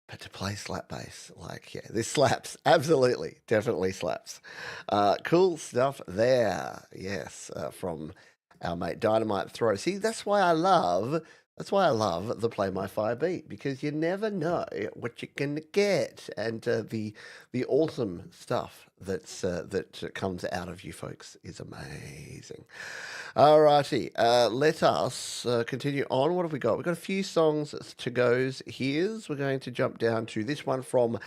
But to play slap bass, like, yeah, this slaps. Absolutely. Definitely slaps. Cool stuff there. Yes. From our mate Dynamite Throw. See, that's why I love the Play My Fire beat, because you never know what you're going to get, and the awesome stuff that comes out of you folks is amazing. Alrighty, let us continue on. What have we got? We've got a few songs to go here. We're going to jump down to this one from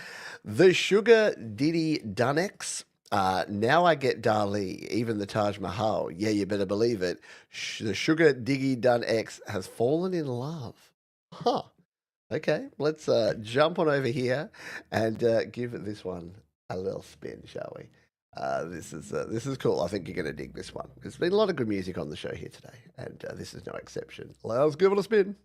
the Sugar Diggy Dun X. Now I get Dali, even the Taj Mahal. Yeah, you better believe it. The Sugar Diggy Dun X has fallen in love. Huh. Okay, let's jump on over here and give this one a little spin, shall we? This is cool. I think you're going to dig this one. There's been a lot of good music on the show here today, and this is no exception. Let's give it a spin.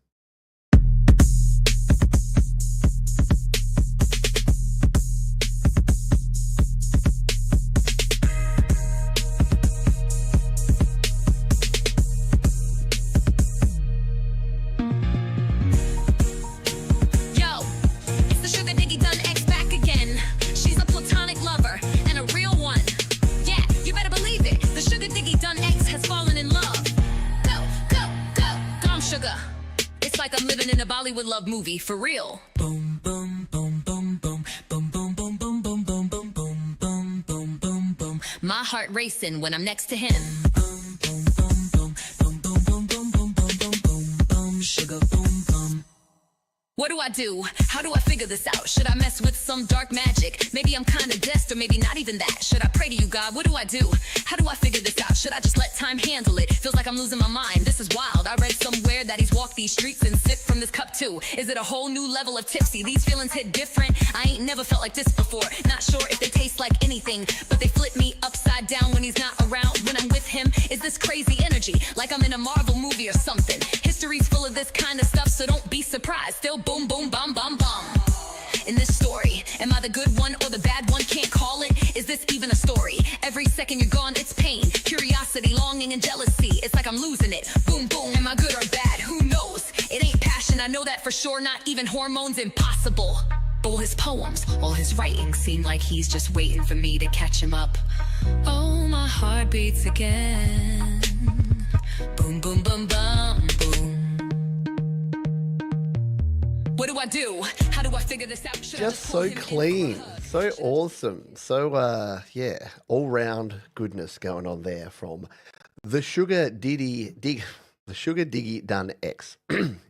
Bollywood love movie for real. Boom boom boom boom boom boom boom boom boom boom boom boom boom boom boom boom boom. My heart racing when I'm next to him. Boom boom boom boom boom boom boom boom boom boom boom boom boom. Sugar boom boom. What do I do? How do I figure this out? Should I mess with some dark magic? Maybe I'm kinda destined, or maybe not even that. Should I pray to you, God? What do I do? How do I figure this out? Should I just let time handle it? Feels like I'm losing my mind. This is wild. I read somewhere that he's walked these streets and sipped from this cup too. Is it a whole new level of tipsy? These feelings hit different. I ain't never felt like this before. Not sure if they taste like anything, but they flip me upside down when he's not around. When I'm with him, is this crazy energy? Like I'm in a Marvel movie or something. History's full of this kind of stuff, so don't be surprised. Still boom, boom, bum, bum, bum. In this story, am I the good one or the bad one? Can't call it. Is this even a story? Every second you're gone, it's pain, curiosity, longing, and jealousy. It's like I'm losing it. Boom, boom. Am I good or bad? Who knows? It ain't passion, I know that for sure. Not even hormones, impossible. All his poems, all his writing seem like he's just waiting for me to catch him up. Oh, my heart beats again. Boom, boom, boom, bum, boom. What do I do? How do I figure this out? Just so clean, so awesome, so yeah, all-round goodness going on there from the Sugar Diggy Dun X.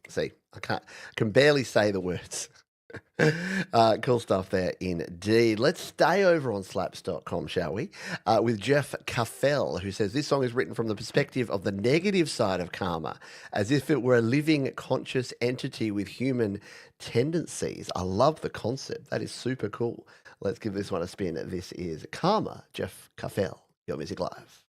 See, I can barely say the words. Cool stuff there indeed. Let's stay over on slaps.com, shall we? With Jeff Cafel, who says this song is written from the perspective of the negative side of karma, as if it were a living conscious entity with human tendencies. I love the concept. That is super cool. Let's give this one a spin. This is Karma, Jeff Cafel, Your Music Live.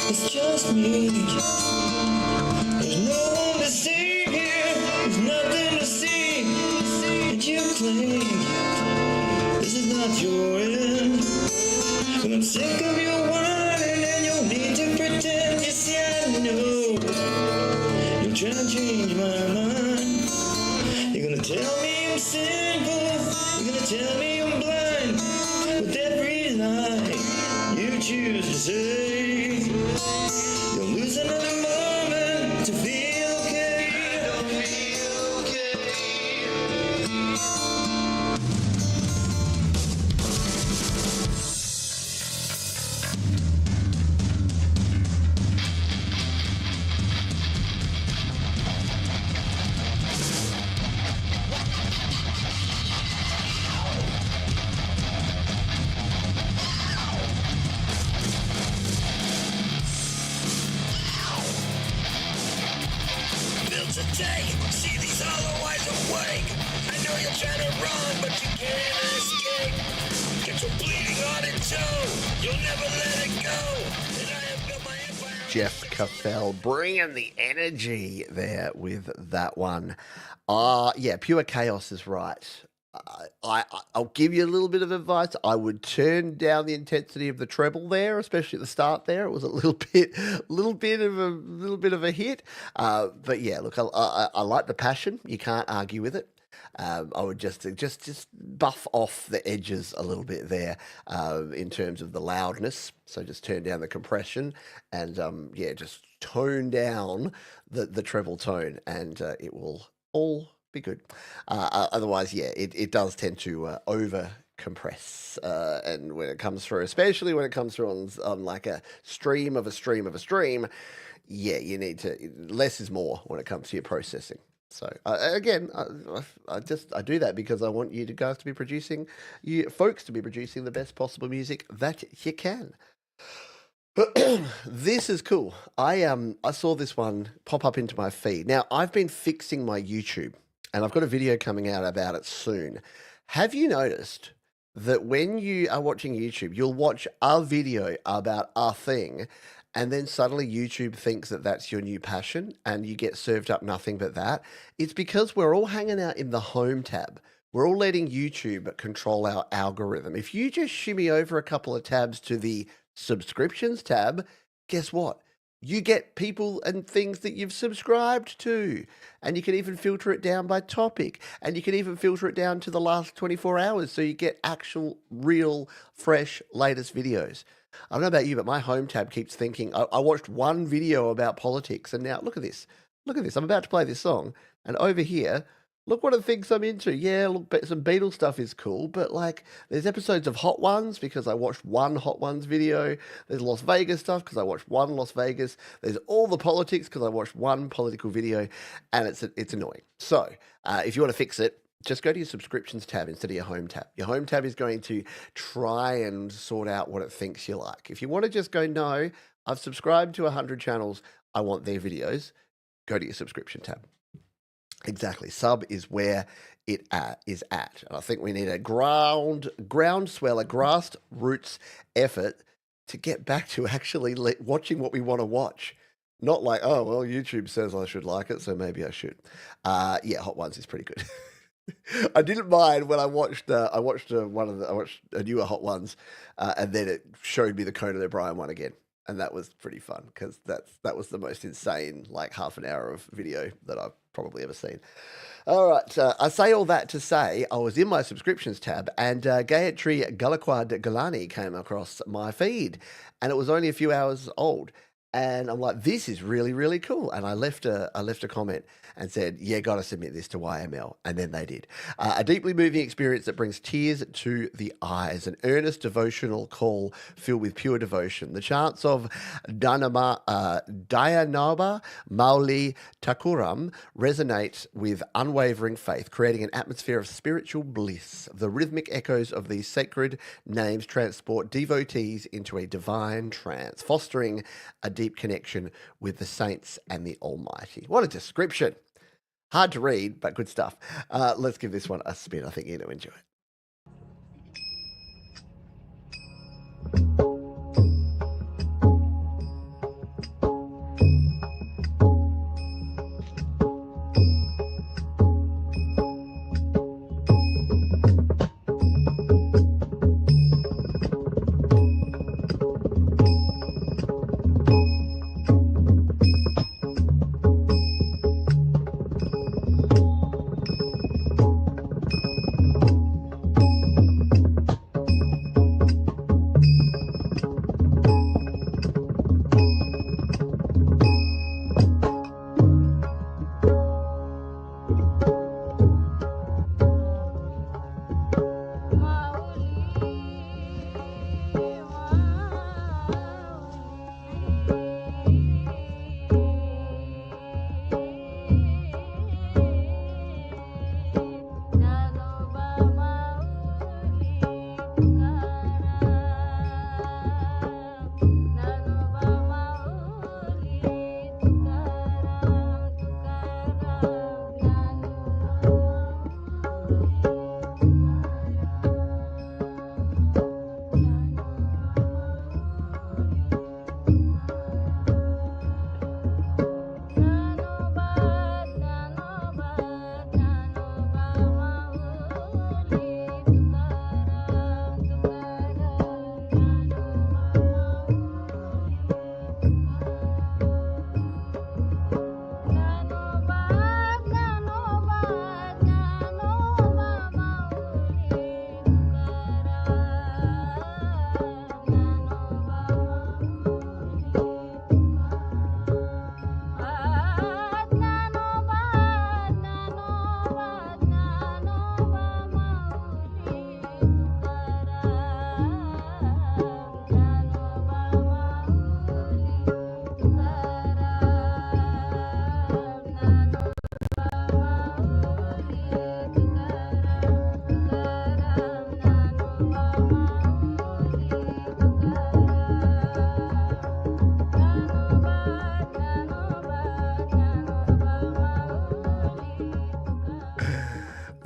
It's just me. There's no one to see here. There's nothing to see. And you claim this is not your end. But I'm sick of your whining and your need to pretend. You see, I know you're trying to change my mind. You're gonna tell me I'm sinful. You're gonna tell me I'm blind. With every lie you choose to say. You'll lose another moment to feel okay. Jeff Cafel bringing the energy there with that one. Yeah, Pure Chaos is right. I'll give you a little bit of advice. I would turn down the intensity of the treble there, especially at the start. There, it was a little bit of a hit. But yeah, look, I like the passion. You can't argue with it. I would just buff off the edges a little bit there in terms of the loudness. So just turn down the compression and yeah, just tone down the treble tone, and it will all be good. Otherwise, yeah, it does tend to over compress, and when it comes through, especially when it comes through on like a stream of a stream of a stream, yeah, you need to, less is more when it comes to your processing. So again, I do that because I want you guys to be producing, you folks to be producing the best possible music that you can. This is cool. I saw this one pop up into my feed. Now I've been fixing my YouTube, and I've got a video coming out about it soon. Have you noticed that when you are watching YouTube, you'll watch a video about a thing, and then suddenly YouTube thinks that that's your new passion and you get served up nothing but that? It's because we're all hanging out in the home tab. We're all letting YouTube control our algorithm. If you just shimmy over a couple of tabs to the subscriptions tab, guess what? You get people and things that you've subscribed to. And you can even filter it down by topic. And you can even filter it down to the last 24 hours so you get actual, real, fresh, latest videos. I don't know about you, but my home tab keeps thinking, I watched one video about politics, and now look at this. Look at this. I'm about to play this song, and over here, look what it thinks I'm into. Yeah, look, some Beatles stuff is cool, but like, there's episodes of Hot Ones because I watched one Hot Ones video. There's Las Vegas stuff because I watched one Las Vegas. There's all the politics because I watched one political video, and it's annoying. So, if you want to fix it, just go to your subscriptions tab instead of your home tab. Your home tab is going to try and sort out what it thinks you like. If you want to just go, no, I've subscribed to 100 channels, I want their videos, go to your subscription tab. Exactly. Sub is where it is at. And I think we need a groundswell, a grassroots effort to get back to actually watching what we want to watch. Not like, oh, well, YouTube says I should like it, so maybe I should. Yeah, Hot Ones is pretty good. I didn't mind when I watched a newer Hot Ones, and then it showed me the Conan O'Brien one again, and that was pretty fun because that was the most insane like half an hour of video that I've probably ever seen. All right, I say all that to say I was in my subscriptions tab, and Gayatri Galani came across my feed, and it was only a few hours old. And I'm like, this is really, really cool. And I left a comment and said, yeah, got to submit this to YML. And then they did. A deeply moving experience that brings tears to the eyes. An earnest devotional call filled with pure devotion. The chants of Dayanaba Mauli Takuram resonate with unwavering faith, creating an atmosphere of spiritual bliss. The rhythmic echoes of these sacred names transport devotees into a divine trance, fostering a deep connection with the saints and the Almighty. What a description. Hard to read, but good stuff. Let's give this one a spin. I think you're going to enjoy it.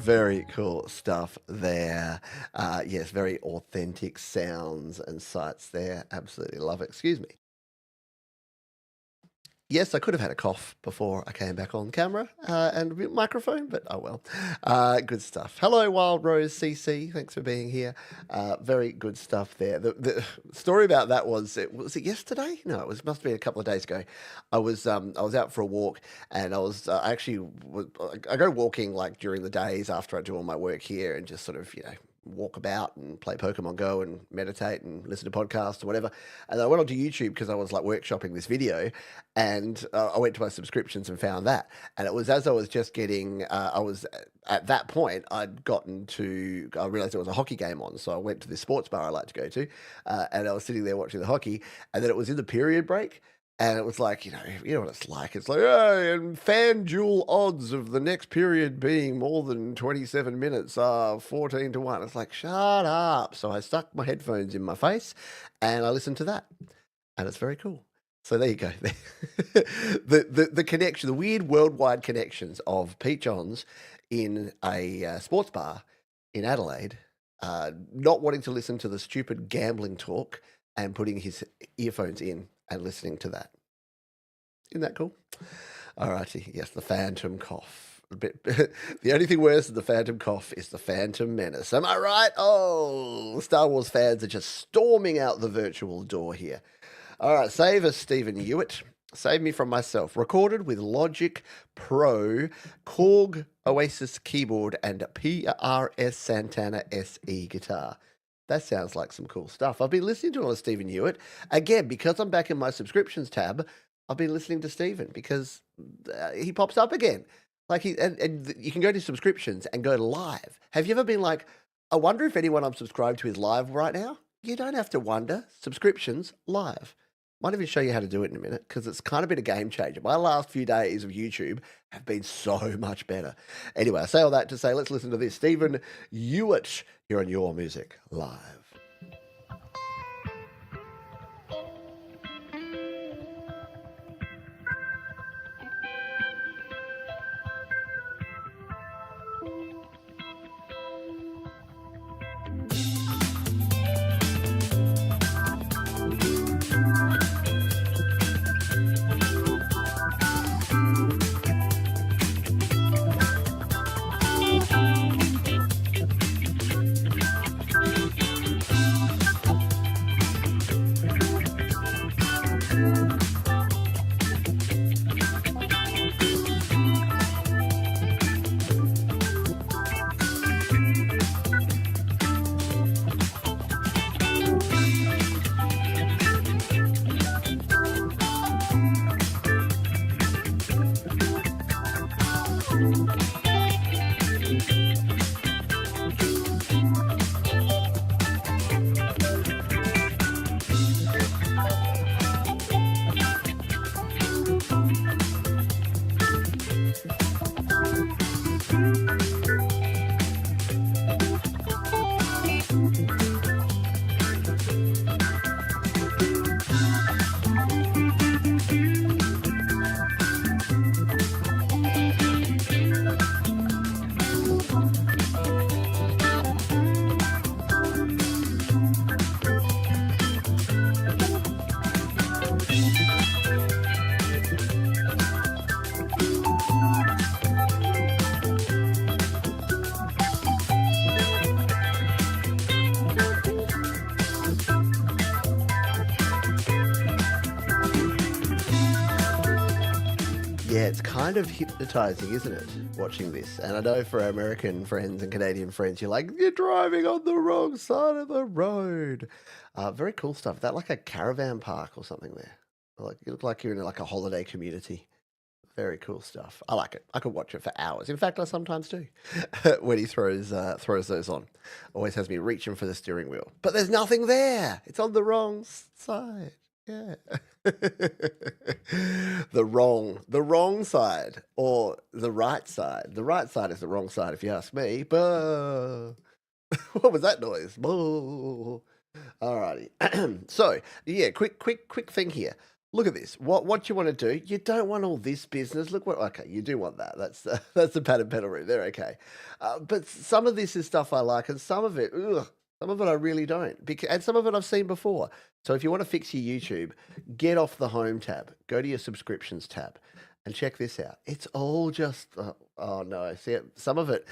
Very cool stuff there. Yes, very authentic sounds and sights there. Absolutely love it. Excuse me. Yes, I could have had a cough before I came back on camera and a bit microphone, but oh well. Good stuff. Hello, Wild Rose CC. Thanks for being here. Very good stuff there. The story about that was it yesterday? No, it must have been a couple of days ago. I was out for a walk and I was I go walking like during the days after I do all my work here and just sort of walk about and play Pokemon Go and meditate and listen to podcasts or whatever. And I went onto YouTube because I was like workshopping this video, and I went to my subscriptions and found that. And it was as I was just getting, I was at that point, I realized there was a hockey game on. So I went to this sports bar I like to go to, and I was sitting there watching the hockey, and then it was in the period break. And it was like, you know what it's like. It's like, oh, and FanDuel odds of the next period being more than 27 minutes are 14-1. It's like, shut up. So I stuck my headphones in my face and I listened to that. And it's very cool. So there you go. the connection, the weird worldwide connections of Pete Johns in a sports bar in Adelaide, not wanting to listen to the stupid gambling talk and putting his earphones in and listening to that. Isn't that cool? All righty. Yes, the phantom cough. The only thing worse than the phantom cough is the phantom menace. Am I right? Oh, Star Wars fans are just storming out the virtual door here. All right, save us, Stephen Huitt. Save me from myself. Recorded with Logic Pro, Korg Oasis keyboard, and PRS Santana SE guitar. That sounds like some cool stuff. I've been listening to a lot of Stephen Huitt. Again, because I'm back in my subscriptions tab, I've been listening to Stephen because he pops up again. Like and you can go to subscriptions and go live. Have you ever been like, I wonder if anyone I'm subscribed to is live right now? You don't have to wonder. Subscriptions live. Might even show you how to do it in a minute because it's kind of been a game changer. My last few days of YouTube have been so much better. Anyway, I say all that to say, let's listen to this. Stephen Huitt here on Your Music Live. It's kind of hypnotizing, isn't it, watching this? And I know for our American friends and Canadian friends, you're like, you're driving on the wrong side of the road. Very cool stuff. Is that like a caravan park or something there? Like, you look like you're in like a holiday community. Very cool stuff. I like it. I could watch it for hours. In fact, I sometimes do when he throws those on. Always has me reaching for the steering wheel. But there's nothing there. It's on the wrong side. Yeah. The wrong side or the right side. The right side is the wrong side if you ask me. But what was that noise? Alrighty. So, yeah, quick thing here. Look at this. What you want to do? You don't want all this business. Look what. Okay, you do want that. That's the pattern pedal room. They're okay. But some of this is stuff I like, and some of it, some of it I really don't. And some of it I've seen before. So if you want to fix your YouTube, get off the home tab, go to your subscriptions tab, and check this out. It's all just oh no. See, some of it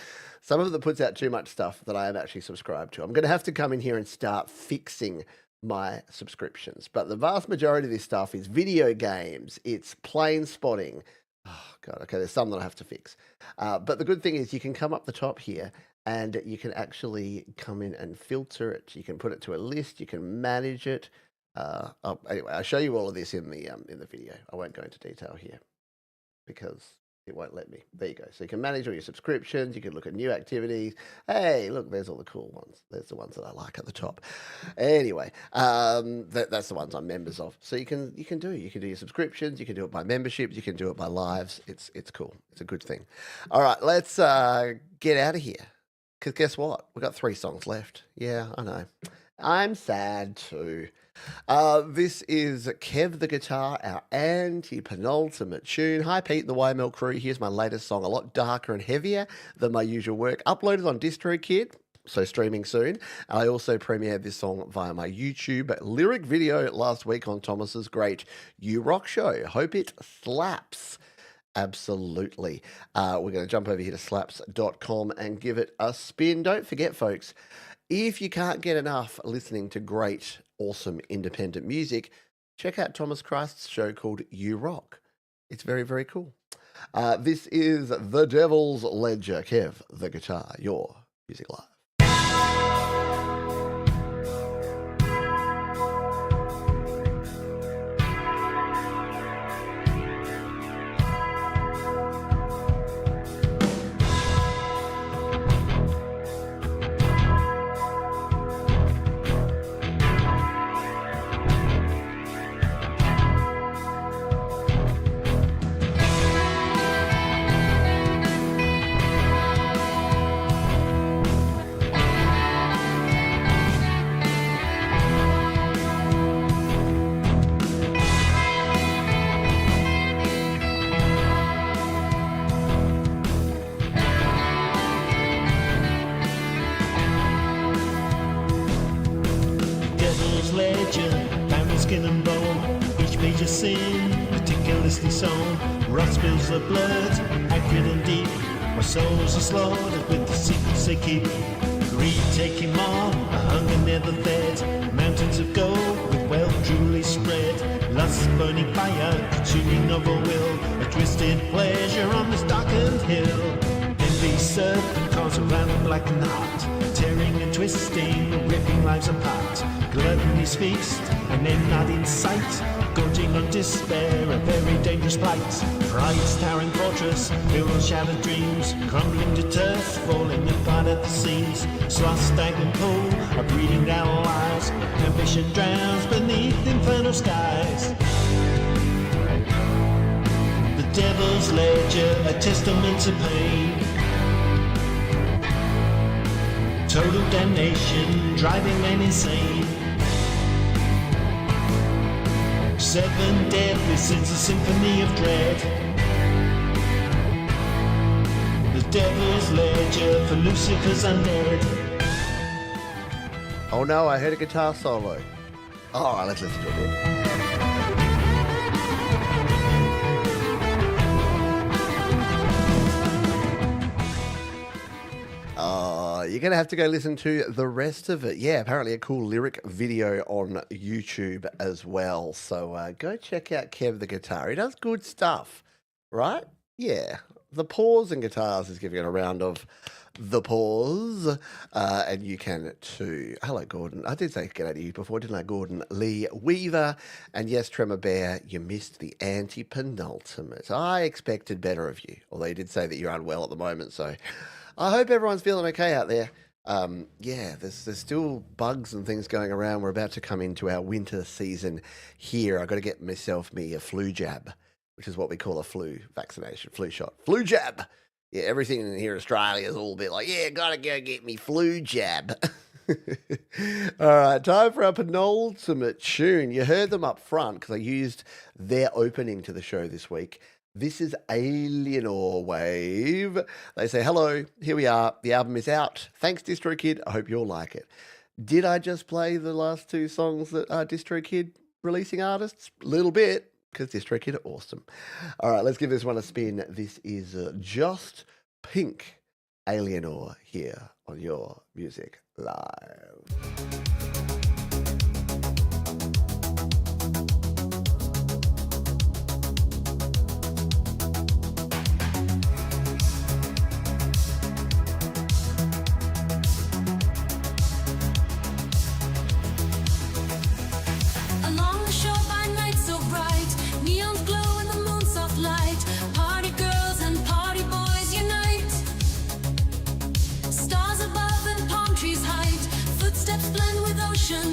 that puts out too much stuff that I am actually subscribed to. I'm going to have to come in here and start fixing my subscriptions, but the vast majority of this stuff is video games. It's plane spotting. Oh god, okay, there's some that I have to fix, but the good thing is you can come up the top here and you can actually come in and filter it. You can put it to a list. You can manage it. Anyway, I'll show you all of this in the video. I won't go into detail here because it won't let me. There you go. So you can manage all your subscriptions. You can look at new activities. Hey, look, there's all the cool ones. There's the ones that I like at the top. Anyway, that's the ones I'm members of. So you can do your subscriptions. You can do it by memberships. You can do it by lives. It's cool. It's a good thing. All right, let's get out of here. Because guess what? We've got 3 songs left. Yeah, I know. I'm sad too. This is Kev the Guitar, our anti-penultimate tune. Hi, Pete, the YML crew. Here's my latest song, a lot darker and heavier than my usual work. Uploaded on DistroKid, so streaming soon. And I also premiered this song via my YouTube lyric video last week on Thomas's great You Rock show. Hope it slaps. Absolutely. We're going to jump over here to slaps.com and give it a spin. Don't forget, folks, if you can't get enough listening to great, awesome independent music, check out Thomas Christ's show called You Rock. It's very, very cool. This is The Devil's Ledger, Kev the Guitar, your Music Live. Meticulously sewn, rough spills of blood, acrid and deep. My souls are slaughtered with the secrets they keep. Greed taking on, a hunger never fed. Mountains of gold with wealth truly spread. Lust burning fire, consuming of a will. A twisted pleasure on this darkened hill. Envy serpent cause around the blackened heart, tearing and twisting, ripping lives apart. Gluttony's feast, an end not in sight. Gorging on despair, a very dangerous plight. Pride's towering fortress, built on shattered dreams. Crumbling to turf, falling apart at the seams. Sloth, stagnant pool, are breeding down lives. Ambition drowns beneath infernal skies. The devil's ledger, a testament to pain. Total damnation, driving men insane. 7 deadly sins, a symphony of dread. The devil's ledger for Lucifer's undead. Oh no, I heard a guitar solo. All right, let's listen to it. You're going to have to go listen to the rest of it. Yeah, apparently a cool lyric video on YouTube as well. So go check out Kev the Guitar. He does good stuff, right? Yeah. The Pause and Guitars is giving it a round of the Pause. And you can too. Hello, Gordon. I did say g'day to you before, didn't I, Gordon Lee Weaver? And yes, Tremor Bear, you missed the anti-penultimate. I expected better of you, although you did say that you're unwell at the moment, so I hope everyone's feeling okay out there. Yeah, there's still bugs and things going around. We're about to come into our winter season here. I've got to get myself a flu jab, which is what we call a flu vaccination, flu shot, flu jab. Yeah, everything in here in Australia is all a bit like, yeah, got to go get me flu jab. All right, time for our penultimate tune. You heard them up front because I used their opening to the show this week. This is Alienor Wave. They say, hello, here we are. The album is out. Thanks, DistroKid. I hope you'll like it. Did I just play the last two songs that are DistroKid releasing artists? A little bit, because DistroKid are awesome. All right, let's give this one a spin. This is Just Pink, Alienor, here on Your Music Live.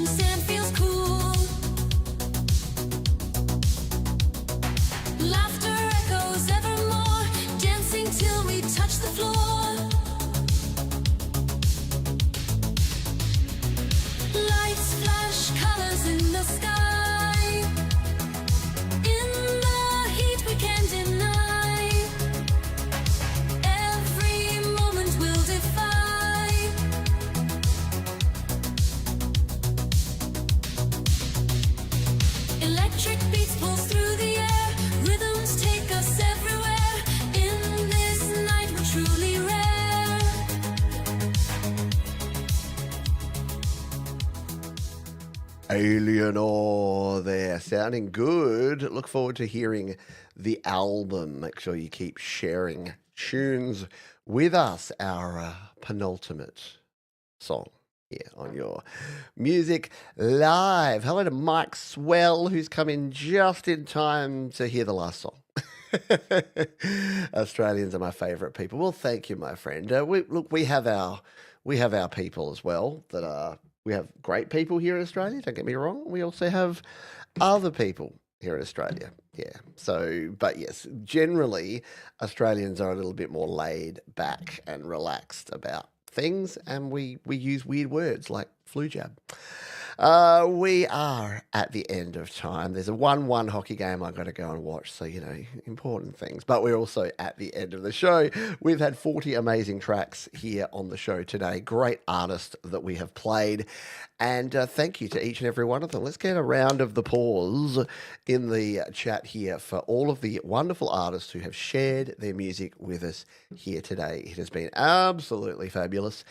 Sand feels cool. Laughter echoes evermore, dancing till we touch the floor. Lights flash colors in the sky. In the heat we can't deny. Every moment will defy. Electric beats pulse through the air, rhythms take us everywhere. In this night we're truly rare. Alienor there, sounding good. Look forward to hearing the album. Make sure you keep sharing tunes with us, our penultimate song here on Your Music Live. Hello to Mike Swell, who's come in just in time to hear the last song. Australians are my favourite people. Well, thank you, my friend. We have our people as well that are. We have great people here in Australia. Don't get me wrong. We also have other people here in Australia. Yeah. So, but yes, generally Australians are a little bit more laid back and relaxed about things, and we use weird words like flu jab. We are at the end of time. There's a 1-1 hockey game I've got to go and watch, so, important things. But we're also at the end of the show. We've had 40 amazing tracks here on the show today. Great artists that we have played. And thank you to each and every one of them. Let's get a round of applause in the chat here for all of the wonderful artists who have shared their music with us here today. It has been absolutely fabulous.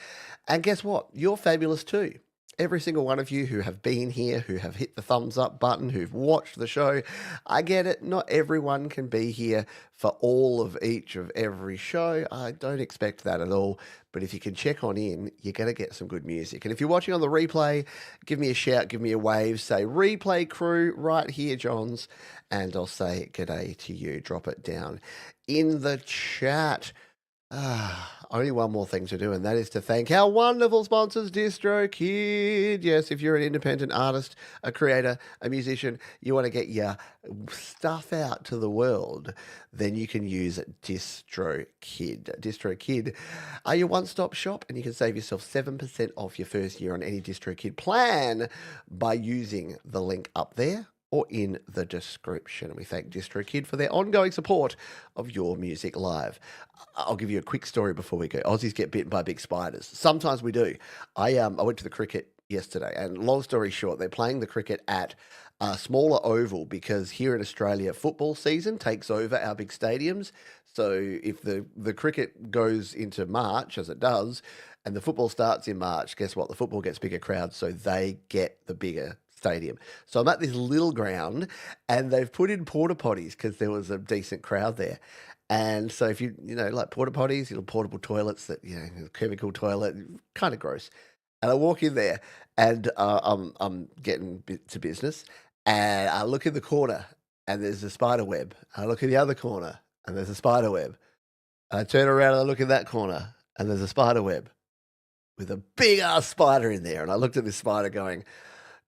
And guess what? You're fabulous too. Every single one of you who have been here, who have hit the thumbs up button, who've watched the show. I get it. Not everyone can be here for all of each of every show. I don't expect that at all. But if you can check on in, you're going to get some good music. And if you're watching on the replay, give me a shout, give me a wave, say replay crew right here, Johns. And I'll say g'day to you. Drop it down in the chat. Only one more thing to do, and that is to thank our wonderful sponsors, DistroKid. Yes, if you're an independent artist, a creator, a musician, you want to get your stuff out to the world, then you can use DistroKid. DistroKid are your one-stop shop, and you can save yourself 7% off your first year on any DistroKid plan by using the link up there or in the description. We thank DistroKid for their ongoing support of Your Music Live. I'll give you a quick story before we go. Aussies get bitten by big spiders. Sometimes we do. I went to the cricket yesterday, and long story short, they're playing the cricket at a smaller oval because here in Australia, football season takes over our big stadiums. So if the cricket goes into March, as it does, and the football starts in March, guess what? The football gets bigger crowds, so they get the bigger stadium. So I'm at this little ground, and they've put in porta potties because there was a decent crowd there. And so if you like porta potties, portable toilets that, chemical toilet, kind of gross. And I walk in there, and I'm getting to business, and I look in the corner, and there's a spider web. I look in the other corner, and there's a spider web. And I turn around and I look in that corner, and there's a spider web with a big ass spider in there. And I looked at this spider going,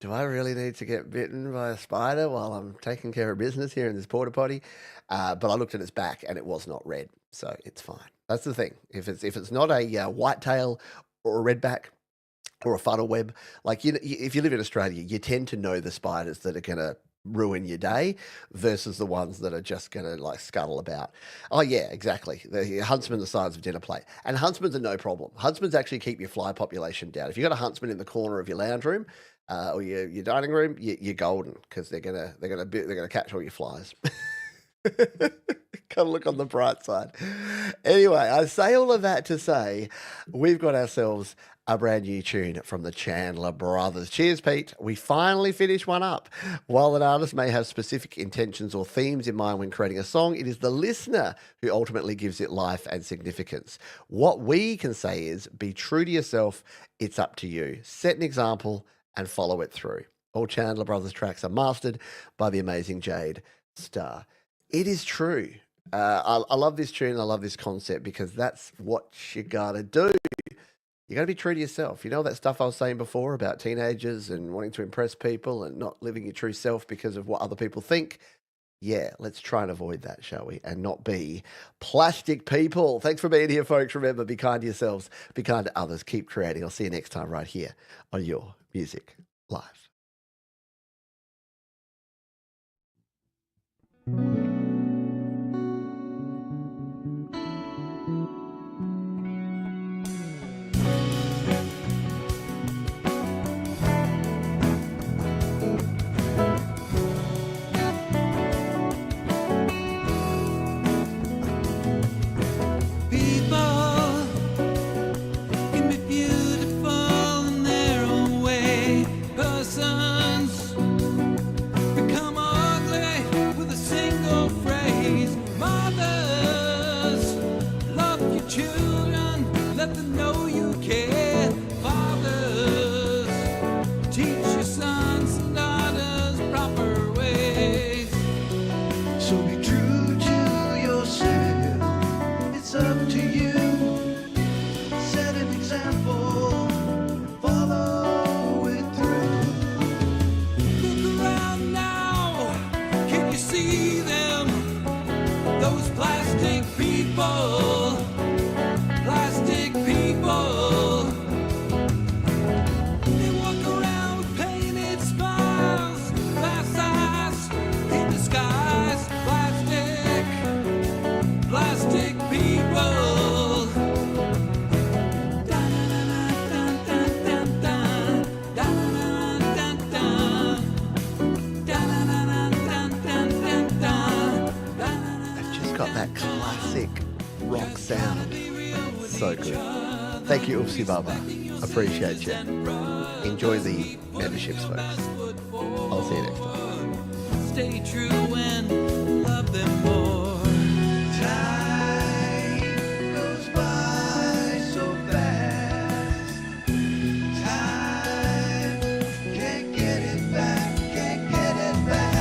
do I really need to get bitten by a spider while I'm taking care of business here in this porta potty? But I looked at its back, and it was not red, so it's fine. That's the thing. If it's not a whitetail or a redback, or a funnel web. Like, if you live in Australia, you tend to know the spiders that are going to ruin your day versus the ones that are just going to like scuttle about. Oh yeah, exactly. The huntsman the size of dinner plate. And huntsmans are no problem. Huntsmans actually keep your fly population down. If you've got a huntsman in the corner of your lounge room or your dining room, you're golden, because they're gonna catch all your flies. Gotta look on the bright side. Anyway, I say all of that to say we've got ourselves a brand new tune from the Chandler Brothers. Cheers, Pete. We finally finished one up. While an artist may have specific intentions or themes in mind when creating a song, it is the listener who ultimately gives it life and significance. What we can say is, be true to yourself. It's up to you. Set an example and follow it through. All Chandler Brothers tracks are mastered by the amazing Jade Star. It is true. I love this tune. I love this concept, because that's what you gotta do. You got to be true to yourself. You know that stuff I was saying before about teenagers and wanting to impress people and not living your true self because of what other people think? Yeah, let's try and avoid that, shall we? And not be plastic people. Thanks for being here, folks. Remember, be kind to yourselves, be kind to others, keep creating. I'll see you next time right here on Your Music Live. Thank you, Oopsie Baba. Appreciate you. Enjoy the memberships, folks. I'll see you next time. Stay true and love them more. Time goes by so fast. Time can't get it back, can't get it back.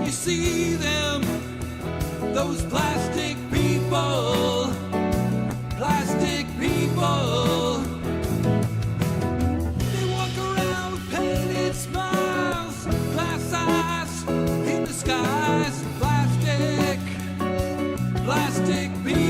See them, those plastic people, plastic people. They walk around with painted smiles, glass eyes in the skies. Plastic, plastic people.